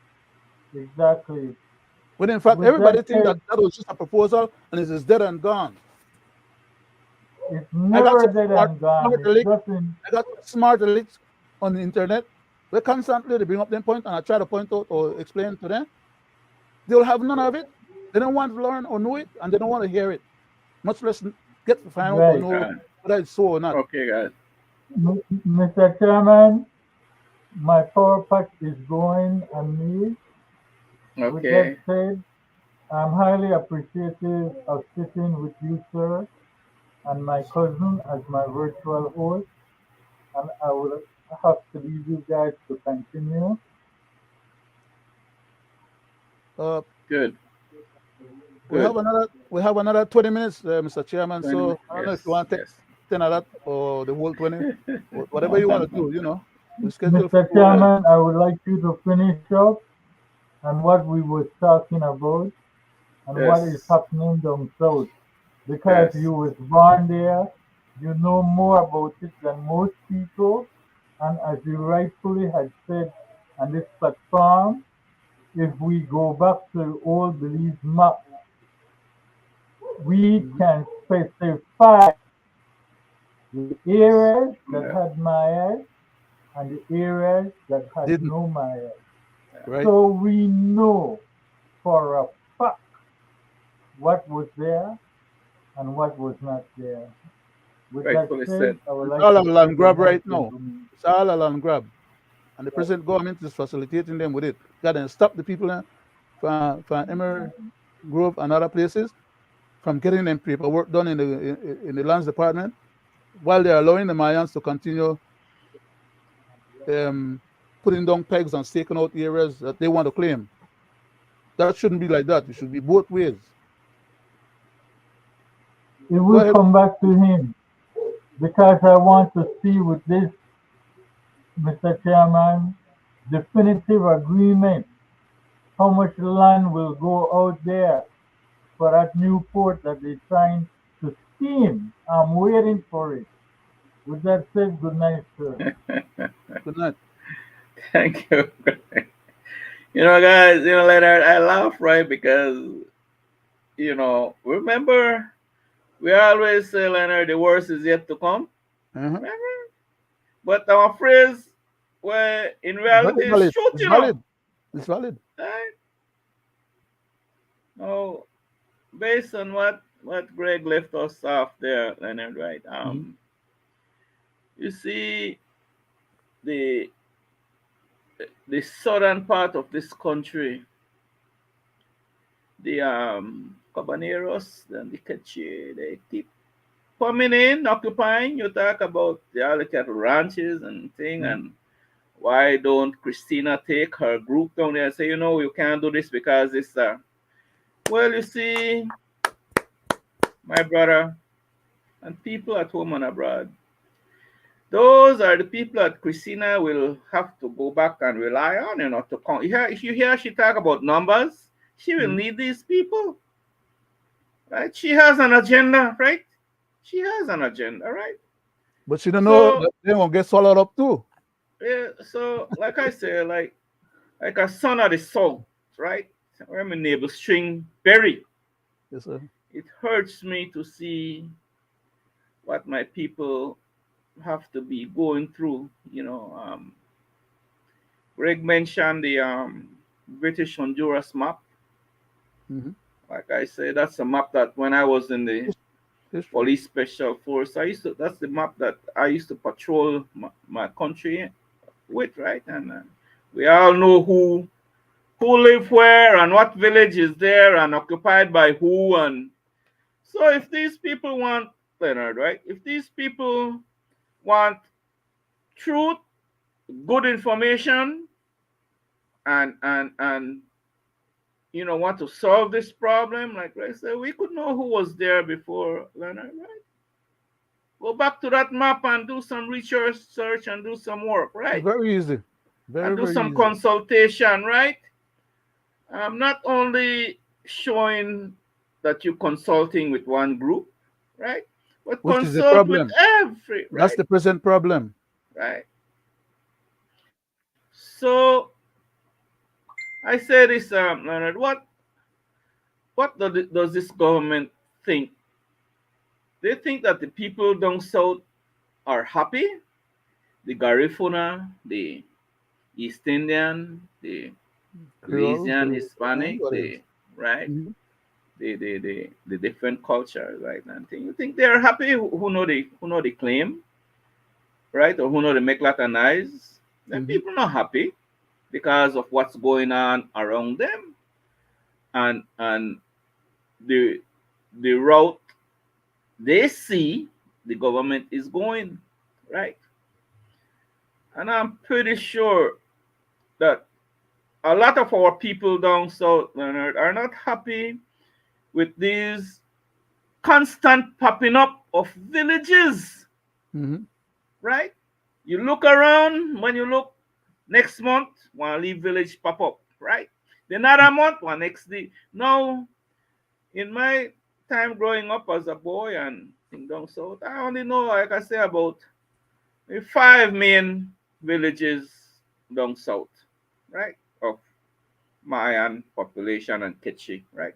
Exactly. But in fact, everybody thinks that that was just a proposal and it is dead and gone. It's never dead and gone. I got smart elites on the internet. They constantly bring up them point, and I try to point out or explain to them. They'll have none of it. They don't want to learn or know it, and they don't want to hear it. Much less get to find out or know whether it's so or not. Okay, guys. Mr. Chairman, my power pack is going on me. With that Okay. said, I'm highly appreciative of sitting with you, sir, and my cousin as my virtual host, and I will have to leave you guys to continue. Uh, Good. we Good. have another 20 minutes, Mr. Chairman. 20 So minutes. I don't know if you Yes. want to take Yes. 10 of that or the whole 20, whatever you want to do. You know, we schedule for Mr. 2 hours. Chairman, I would like you to finish up on what we were talking about and what is Yes. happening down south. Because Yes. you was born there, you know more about it than most people. And as you rightfully had said on this platform, if we go back to the old Belize map, we can specify the areas that Yeah. had Mayas and the areas that had Didn't no Mayas. right? So we know for a fact what was there and what was not there. With that Rightfully said, said. I would It's like all a to say land good grab night, right now. gentlemen. It's all a land grab, and the present government is facilitating them with it. Got to stop the people from Emer Grove and other places from getting them paperwork done in the lands department, while they're allowing the Mayans to continue um, putting down pegs and staking out areas that they want to claim. That shouldn't be like that. It should be both ways. It Go will ahead. come back to him because I want to see with this, Mr. Chairman, definitive agreement how much land will go out there for that new port that they're trying to scheme. I'm waiting for it. With that said, good night, sir. Good night. Thank you. Guys, Leonard, I laugh, right? Because, remember, we always say, Leonard, the worst is yet to come. Remember? But our phrase, where in reality, Very is valid. truth, It's valid. It's valid. Right? Oh, based on what Greg left us off there, Leonard, right? You see, the southern part of this country, the Cabaneros and the Cache, they keep coming in, occupying. You talk about the other cattle ranches and thing, and why don't Christina take her group down there and say, you can't do this because it's well, you see, my brother, and people at home and abroad, those are the people that Christina will have to go back and rely on, to come. If you hear she talk about numbers, she will need these people, right? She has an agenda, right? She has an agenda, right? But she don't know that they won't get swallowed up too. Yeah, so like I say, like a son of the salt, right? Where my neighbor string berry. Yes, sir. It hurts me to see what my people have to be going through. Greg mentioned the British Honduras map. Like I say, that's a map that when I was in the police special force, that's the map that I used to patrol my country with, right? And we all know who live where and what village is there and occupied by who. And so if these people want, Leonard, right? If these people want truth, good information, and want to solve this problem, like I said, we could know who was there before, Leonard, right? Go back to that map and do some research, search, and do some work, right? Very easy. And do Very some easy. consultation, right? Not only showing that you're consulting with one group, right? But Which is the consult with problem. every, right? That's the present problem. Right. So I say this, Leonard, what does this government think? They think that the people down south are happy. The Garifuna, the East Indian, the Belizean, Hispanic, right? The different cultures, right? And you think they are happy? Who know the claim, right? Or who know the make Latin eyes? then people not happy because of what's going on around them, and the route they see the government is going, right? And I'm pretty sure that a lot of our people down south, Leonard, are not happy with these constant popping up of villages, right? You look around, when you look next month, one leave village pop up, right? Then another month, one next day. Now, in my time growing up as a boy and down south, I only know, like I say, about 5 main villages down south, right? Of Mayan population and Ketchi, right?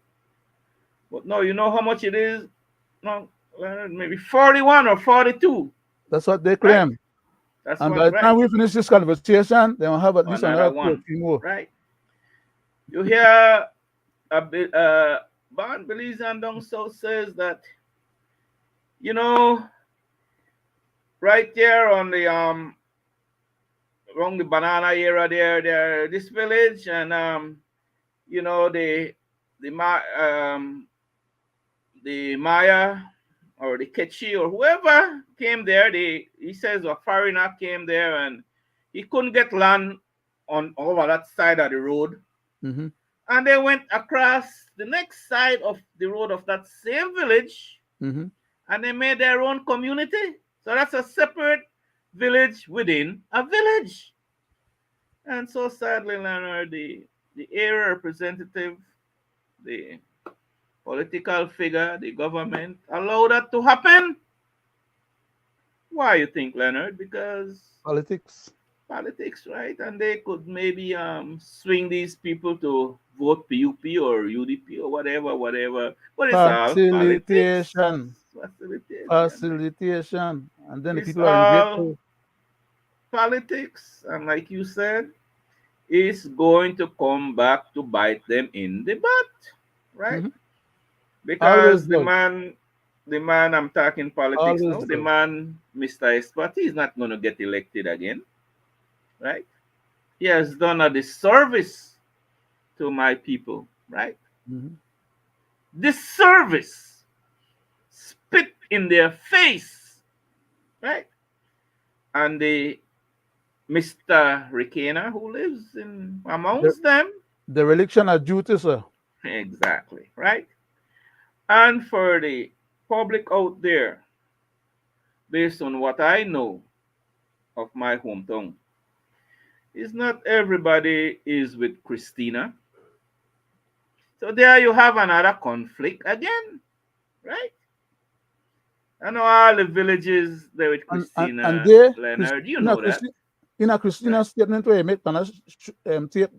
But no, you know how much it is? No, maybe 41 or 42. That's what they claim. Right? That's and what, by the time right. we finish this conversation, they will have at least another 2 or 3 more. Right. You hear a bit, Belizean down south says that, you know, right there on the around the banana area there, this village, and you know, the Maya or the Ketchi or whoever came there, he says a foreigner came there and he couldn't get land on over that side of the road. And they went across the next side of the road of that same village, and they made their own community. So that's a separate village within a village. And so sadly, Leonard, the area representative, the political figure, the government allow that to happen. Why you think, Leonard? Because politics, right? And they could maybe swing these people to vote PUP or UDP or whatever. But it's all politics. Facilitation. And then it's the people are ungrateful. Politics, and like you said, is going to come back to bite them in the butt, right? Because the man I'm talking politics now, the man, Mr. Espat, he's not going to get elected again, right? He has done a disservice to my people, right? Disservice, spit in their face, right? And the Mr. Ricana, who lives in amongst them. The religion of duty, sir. Exactly, right? And for the public out there, based on what I know of my hometown, is not everybody is with Christina. So there you have another conflict again, right? I know all the villages there with Christina, and there, Leonard, you know that. In a Christina's statement where he made tape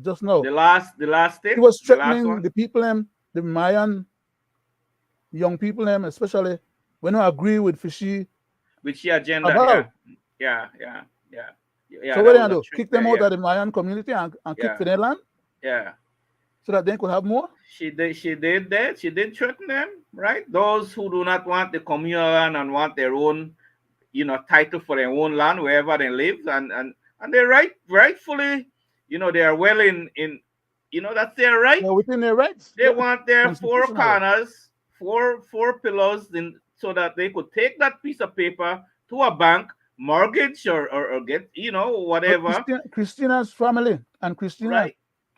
just now. The last tape? He was threatening the people, the Mayan young people, especially when I agree with Fishy. With she agenda, yeah. So what do? Kick them out of the Mayan community and kick for their land? Yeah. So that they could have more? She did that. She did threaten them, right? Those who do not want the communal land and want their own, title for their own land wherever they live, and they rightfully, they are well in that's their right. They're within their rights. They want their 4 corners, four pillars, so that they could take that piece of paper to a bank, mortgage or get whatever. Christina's family and Christina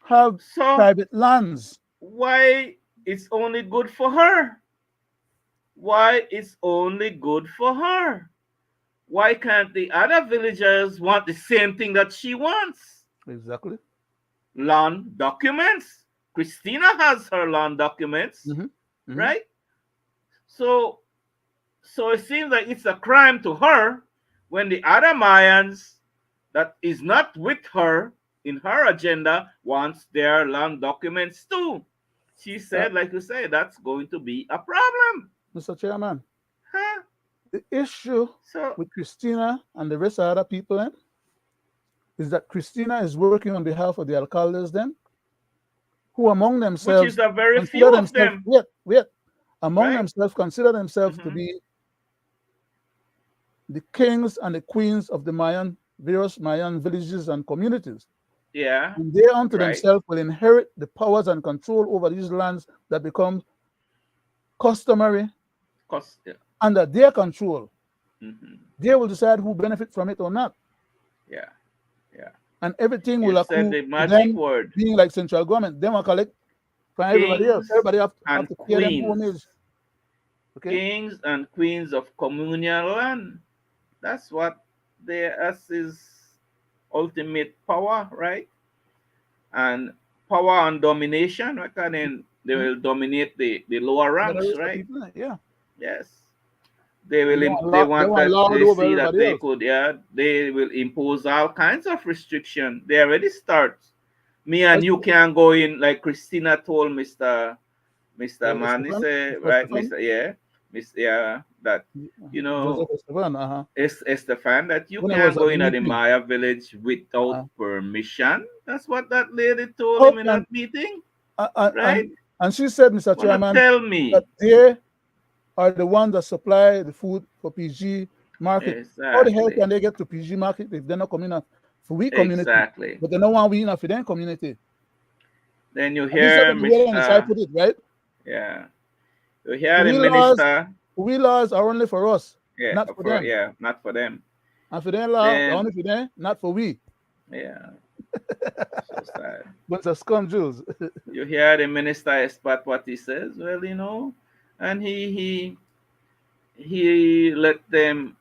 have private lands. Why it's only good for her? Why it's only good for her? Why can't the other villagers want the same thing that she wants? Exactly. Land documents. Christina has her land documents, right? So it seems like it's a crime to her when the other Mayans that is not with her in her agenda wants their land documents too. She said, like you say, that's going to be a problem. Mr. Chairman, the issue with Christina and the rest of other people is that Christina is working on behalf of the alcaldes who among themselves, which is a very few of them. Among themselves consider themselves to be the kings and the queens of the Mayan various Mayan villages and communities. Yeah. And they unto right. themselves will inherit the powers and control over these lands that become customary under their control. They will decide who benefit from it or not. Yeah. Yeah. And everything You will said accrue the to magic them word. being like central government. They will collect from everybody else. Kings Everybody have and to pay them queens. homage. Okay? Kings and queens of communal land. That's what that's is ultimate power, right? And power and domination, right? And then they will dominate the lower ranks, right? Yeah. Yes. They will. They want want that. lord They over see that everybody they else. could. Yeah. They will impose all kinds of restriction. They already start. Me and you can go in, like Christina told Mr. Man. He said, right, Mr. Yeah, Mr. Yeah, that you know, Estefan, that you can't go in at the Maya village without permission. That's what that lady told him in that meeting, right? And she said, Mr. Chairman, tell me that they are the ones that supply the food for PG market. Exactly. How the hell can they get to PG market if they're not coming up for we community? Exactly. But they don't want we in for their community. Then you hear Mr. Right? Yeah. You hear the minister. We laws are only for us, yeah, not for them. Yeah, not for them. And for them law, only for them, not for we. Yeah. So sad. But the scum Jews. You hear the minister expert what he says? Well, you know, and he let them,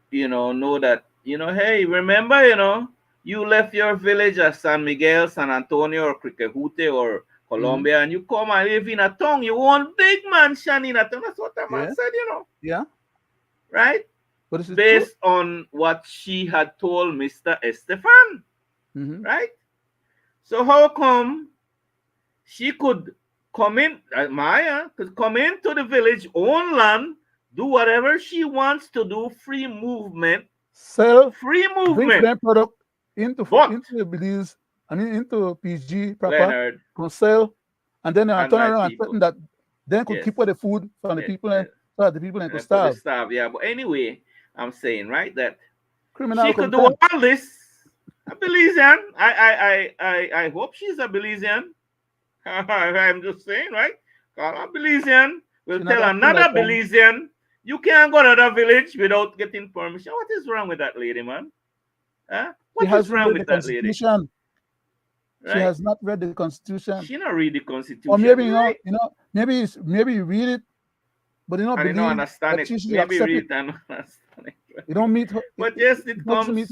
you know that, you know, hey, remember, you know, you left your village at San Miguel, San Antonio, or Criquejute, or Colombia, and you come and live in a town. You want big mansion in a town. That's what that man said, you know. Yeah. Right? But is it based on what she had told Mr. Estefan. Right? So how come she could come in, Maya could come into the village, own land, do whatever she wants to do, free movement, sell, free movement, bring their product into Belize, I mean into PG proper, Leonard, to sell, and then turn around and threaten that then could keep all the food from the people and so that the people could starve. Yeah, but anyway, I'm saying, right, that criminal she could do all this. A Belizean. I hope she's a Belizean. I'm just saying, right? A Belizean will tell another Belizean, you can't go to that village without getting permission. What is wrong with that lady, man? Huh? What is wrong with that lady? Right? She has not read the Constitution. She not read the Constitution. Or maybe right? maybe you read it, but you don't believe don't understand it. Maybe read it and understand it. Right? You don't meet her. But yes, it comes meet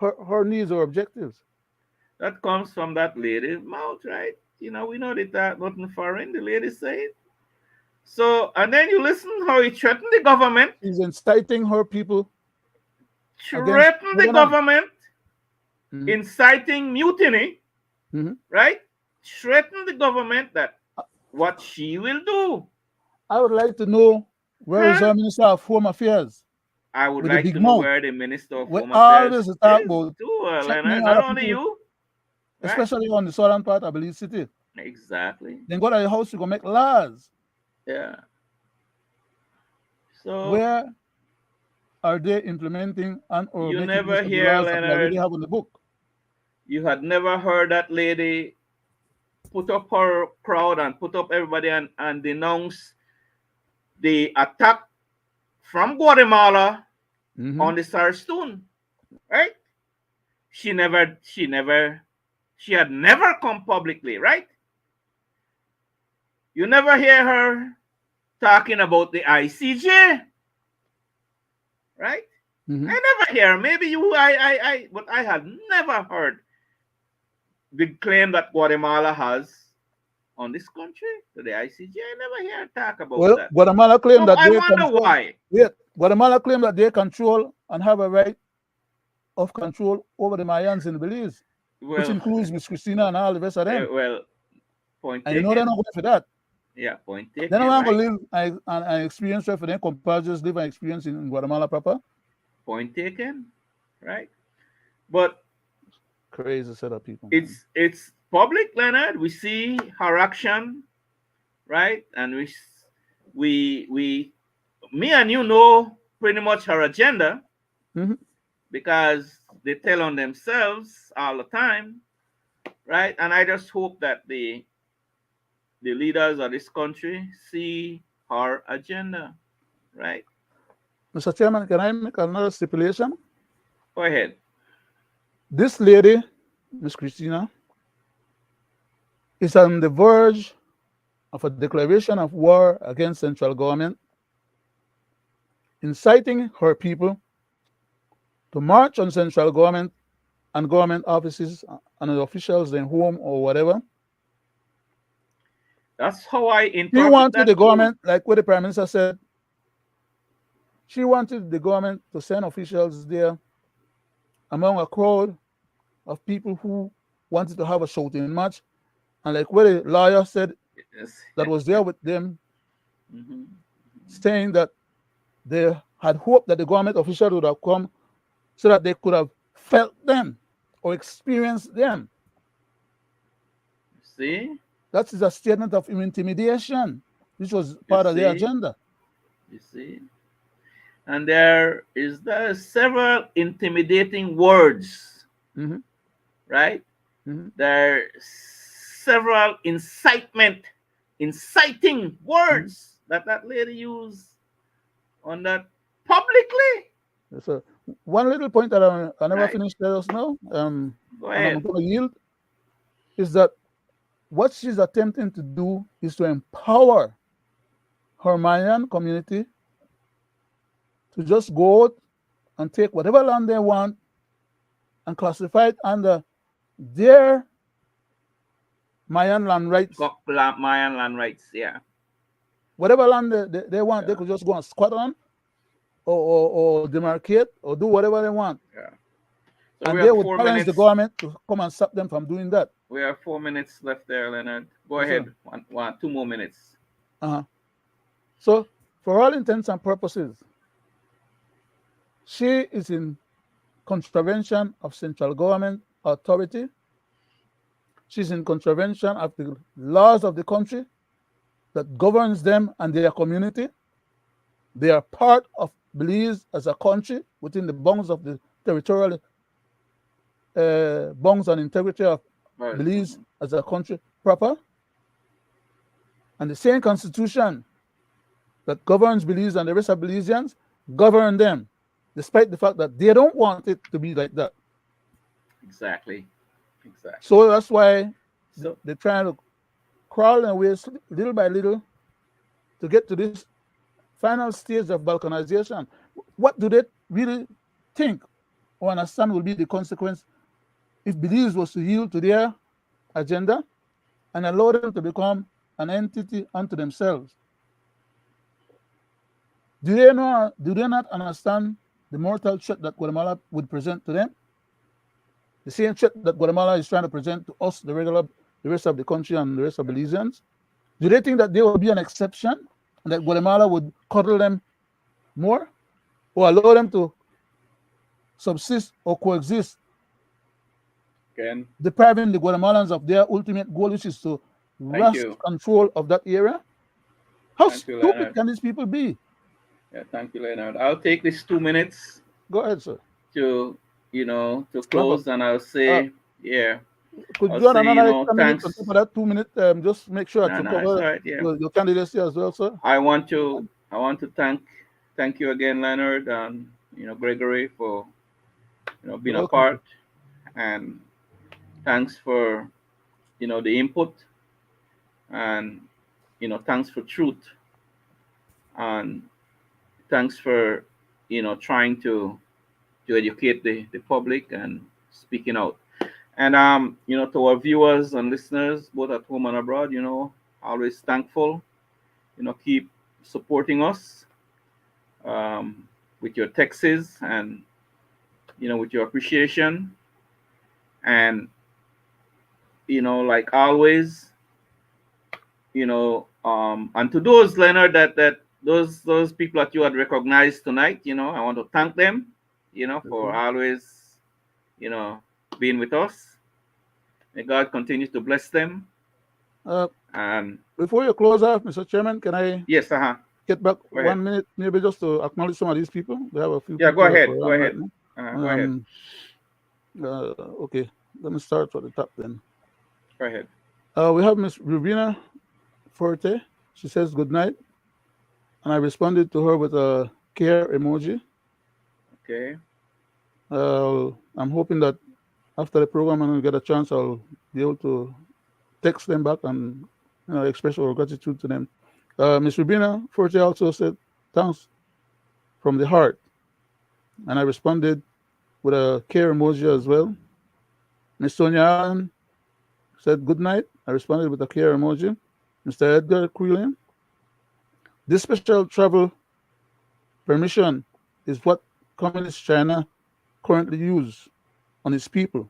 her needs or objectives. That comes from that lady's mouth, right? You know, we know that nothing foreign. The lady said. So, and then you listen how he threatened the government. He's inciting her people. Threatened the government, inciting mutiny, right? Threaten the government that what she will do. I would like to know where is our Minister of Home Affairs? I would like to know where the Minister of Home Affairs is too, Leonard, not only you. Especially on the southern part of Belize City. Exactly. Then go to your house, you go make laws. Yeah. So where are they implementing and or you making never use hear, of the laws that they Leonard, have in the book? You had never heard that lady put up her crowd and put up everybody and denounce the attack from Guatemala on the Sarstone, right? She had never come publicly, right? You never hear her talking about the ICJ, right? I never hear. Maybe you, but I had never heard the claim that Guatemala has on this country to the ICJ. I never hear her talk about that. Guatemala claim that I wonder why. Yeah, Guatemala claim that they control and have a right of control over the Mayans in Belize, which includes Miss Christina and all the rest of them. Well, point and taken. You know they're not going for that. Yeah, point taken. They're not going to live and experience for them compared to just live and experience in Guatemala proper. Point taken, right? But crazy set of people. It's public, Leonard. We see her action, right? And me and you know pretty much her agenda. because they tell on themselves all the time, right? And I just hope that the leaders of this country see our agenda, right? Mr. Chairman, can I make another stipulation? Go ahead. This lady, Miss Christina, is on the verge of a declaration of war against central government, inciting her people to march on central government and government offices and the officials in home or whatever. That's how I interpret She wanted that the too. government, like what the Prime Minister said, she wanted the government to send officials there among a crowd of people who wanted to have a shouting match. And like what the lawyer said, Yes. that was there with them, Mhm. saying that they had hoped that the government officials would have come so that they could have felt them or experienced them. See? That is a statement of intimidation, which was part of their agenda. You see? And there are several intimidating words, right? There are several inciting words that lady used on that publicly. So one little point that I never Right. finished just now, Go and ahead. I'm going to yield, is that what she's attempting to do is to empower her Mayan community to just go out and take whatever land they want and classify it under their Mayan land rights. Mayan land rights, yeah. Whatever land they want, they could just go and squat on or demarcate or do whatever they want. Yeah. So And we they have would 4 challenge minutes. the government to come and stop them from doing that. We have 4 minutes left there, Leonard. Go Yes, ahead. sir. 2 more minutes. So, for all intents and purposes, she is in contravention of central government authority. She's in contravention of the laws of the country that governs them and their community. They are part of Belize as a country within the bounds of the territorial bounds and integrity of Belize as a country proper. And the same constitution that governs Belize and the rest of Belizeans govern them, despite the fact that they don't want it to be like that. Exactly. So that's why they're trying to crawl their ways little by little to get to this final stage of balkanization. What do they really think or understand will be the consequence if Belize was to yield to their agenda and allow them to become an entity unto themselves? Do they not understand the mortal threat that Guatemala would present to them? The same threat that Guatemala is trying to present to us, the rest of the country and the rest of Belizeans? Do they think that they will be an exception and that Guatemala would coddle them more or allow them to subsist or coexist, depriving the Guatemalans of their ultimate goal, which is to wrest control of that area? How stupid can these people be? Yeah, thank you, Leonard. I'll take this 2 minutes. Go ahead, sir. To close, and I'll say, Could you add another thanks. On top of that 2 minutes? Just make sure to cover right, your candidacy as well, sir. I want to thank you again, Leonard, and Gregory, for being a part, and thanks for the input, and thanks for truth, and thanks for trying to educate the public and speaking out. And to our viewers and listeners, both at home and abroad, always thankful. Keep supporting us with your texts and with your appreciation. And like always, and to those, Leonard, that those people that you had recognized tonight, I want to thank them, for always, being with us. May God continue to bless them. And before you close off, Mr. Chairman, can I get back 1 minute, maybe just to acknowledge some of these people? We have a few. Yeah, people go ahead. Go ahead. Go ahead. Okay, let me start from the top then. Go ahead. We have Miss Rubina Forte. She says good night, and I responded to her with a care emoji. Okay. I'm hoping that after the program, I'm gonna get a chance, I'll be able to text them back and express our gratitude to them. Ms. Rubina Forte also said thanks from the heart, and I responded with a care emoji as well. Ms. Sonia Allen said good night. I responded with a care emoji. Mr. Edgar Quillian, this special travel permission is what Communist China currently use on its people.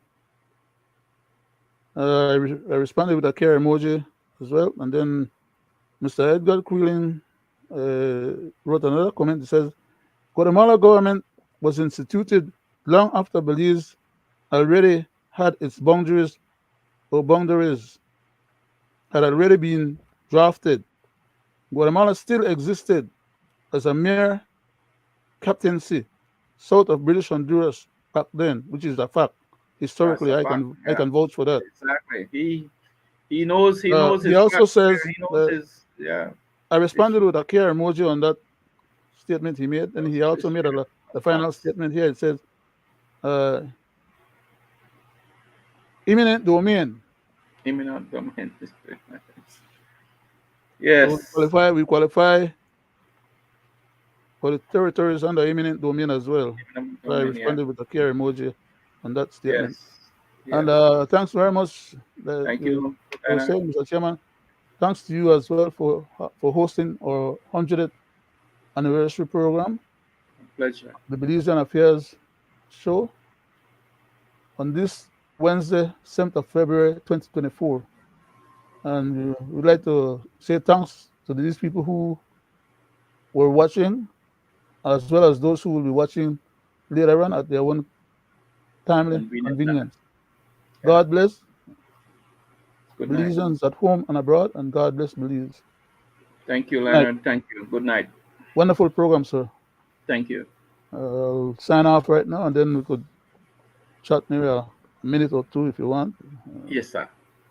I responded with a care emoji as well, and then Mr. Edgar Quillian wrote another comment that says, Guatemala government was instituted long after Belize already had its boundaries had already been drafted. Guatemala still existed as a mere captaincy south of British Honduras back then, which is a fact. Historically, That's a fact. I can vouch for that. Exactly. He knows He his also facts. says He knows his I responded with a care emoji on that statement he made, and he also made the final statement here. It says, "Eminent domain." Eminent domain. Yes. So we qualify for the territories under eminent domain as well. So I responded with a care emoji on that statement. Yes. And thanks very much. Thank you, Saying, Mr. Chairman, thanks to you as well for hosting our 100th anniversary program. Pleasure. The Belizean Affairs show on this Wednesday, 7th of February, 2024. And we'd like to say thanks to these people who were watching, as well as those who will be watching later on at their own timely convenience. God bless Belizeans at home and abroad, and God bless Belize. Thank you, Leonard. Thank you. Good night. Wonderful program, sir. Thank you. I'll sign off right now, and then we could chat maybe a minute or two if you want. Yes, sir.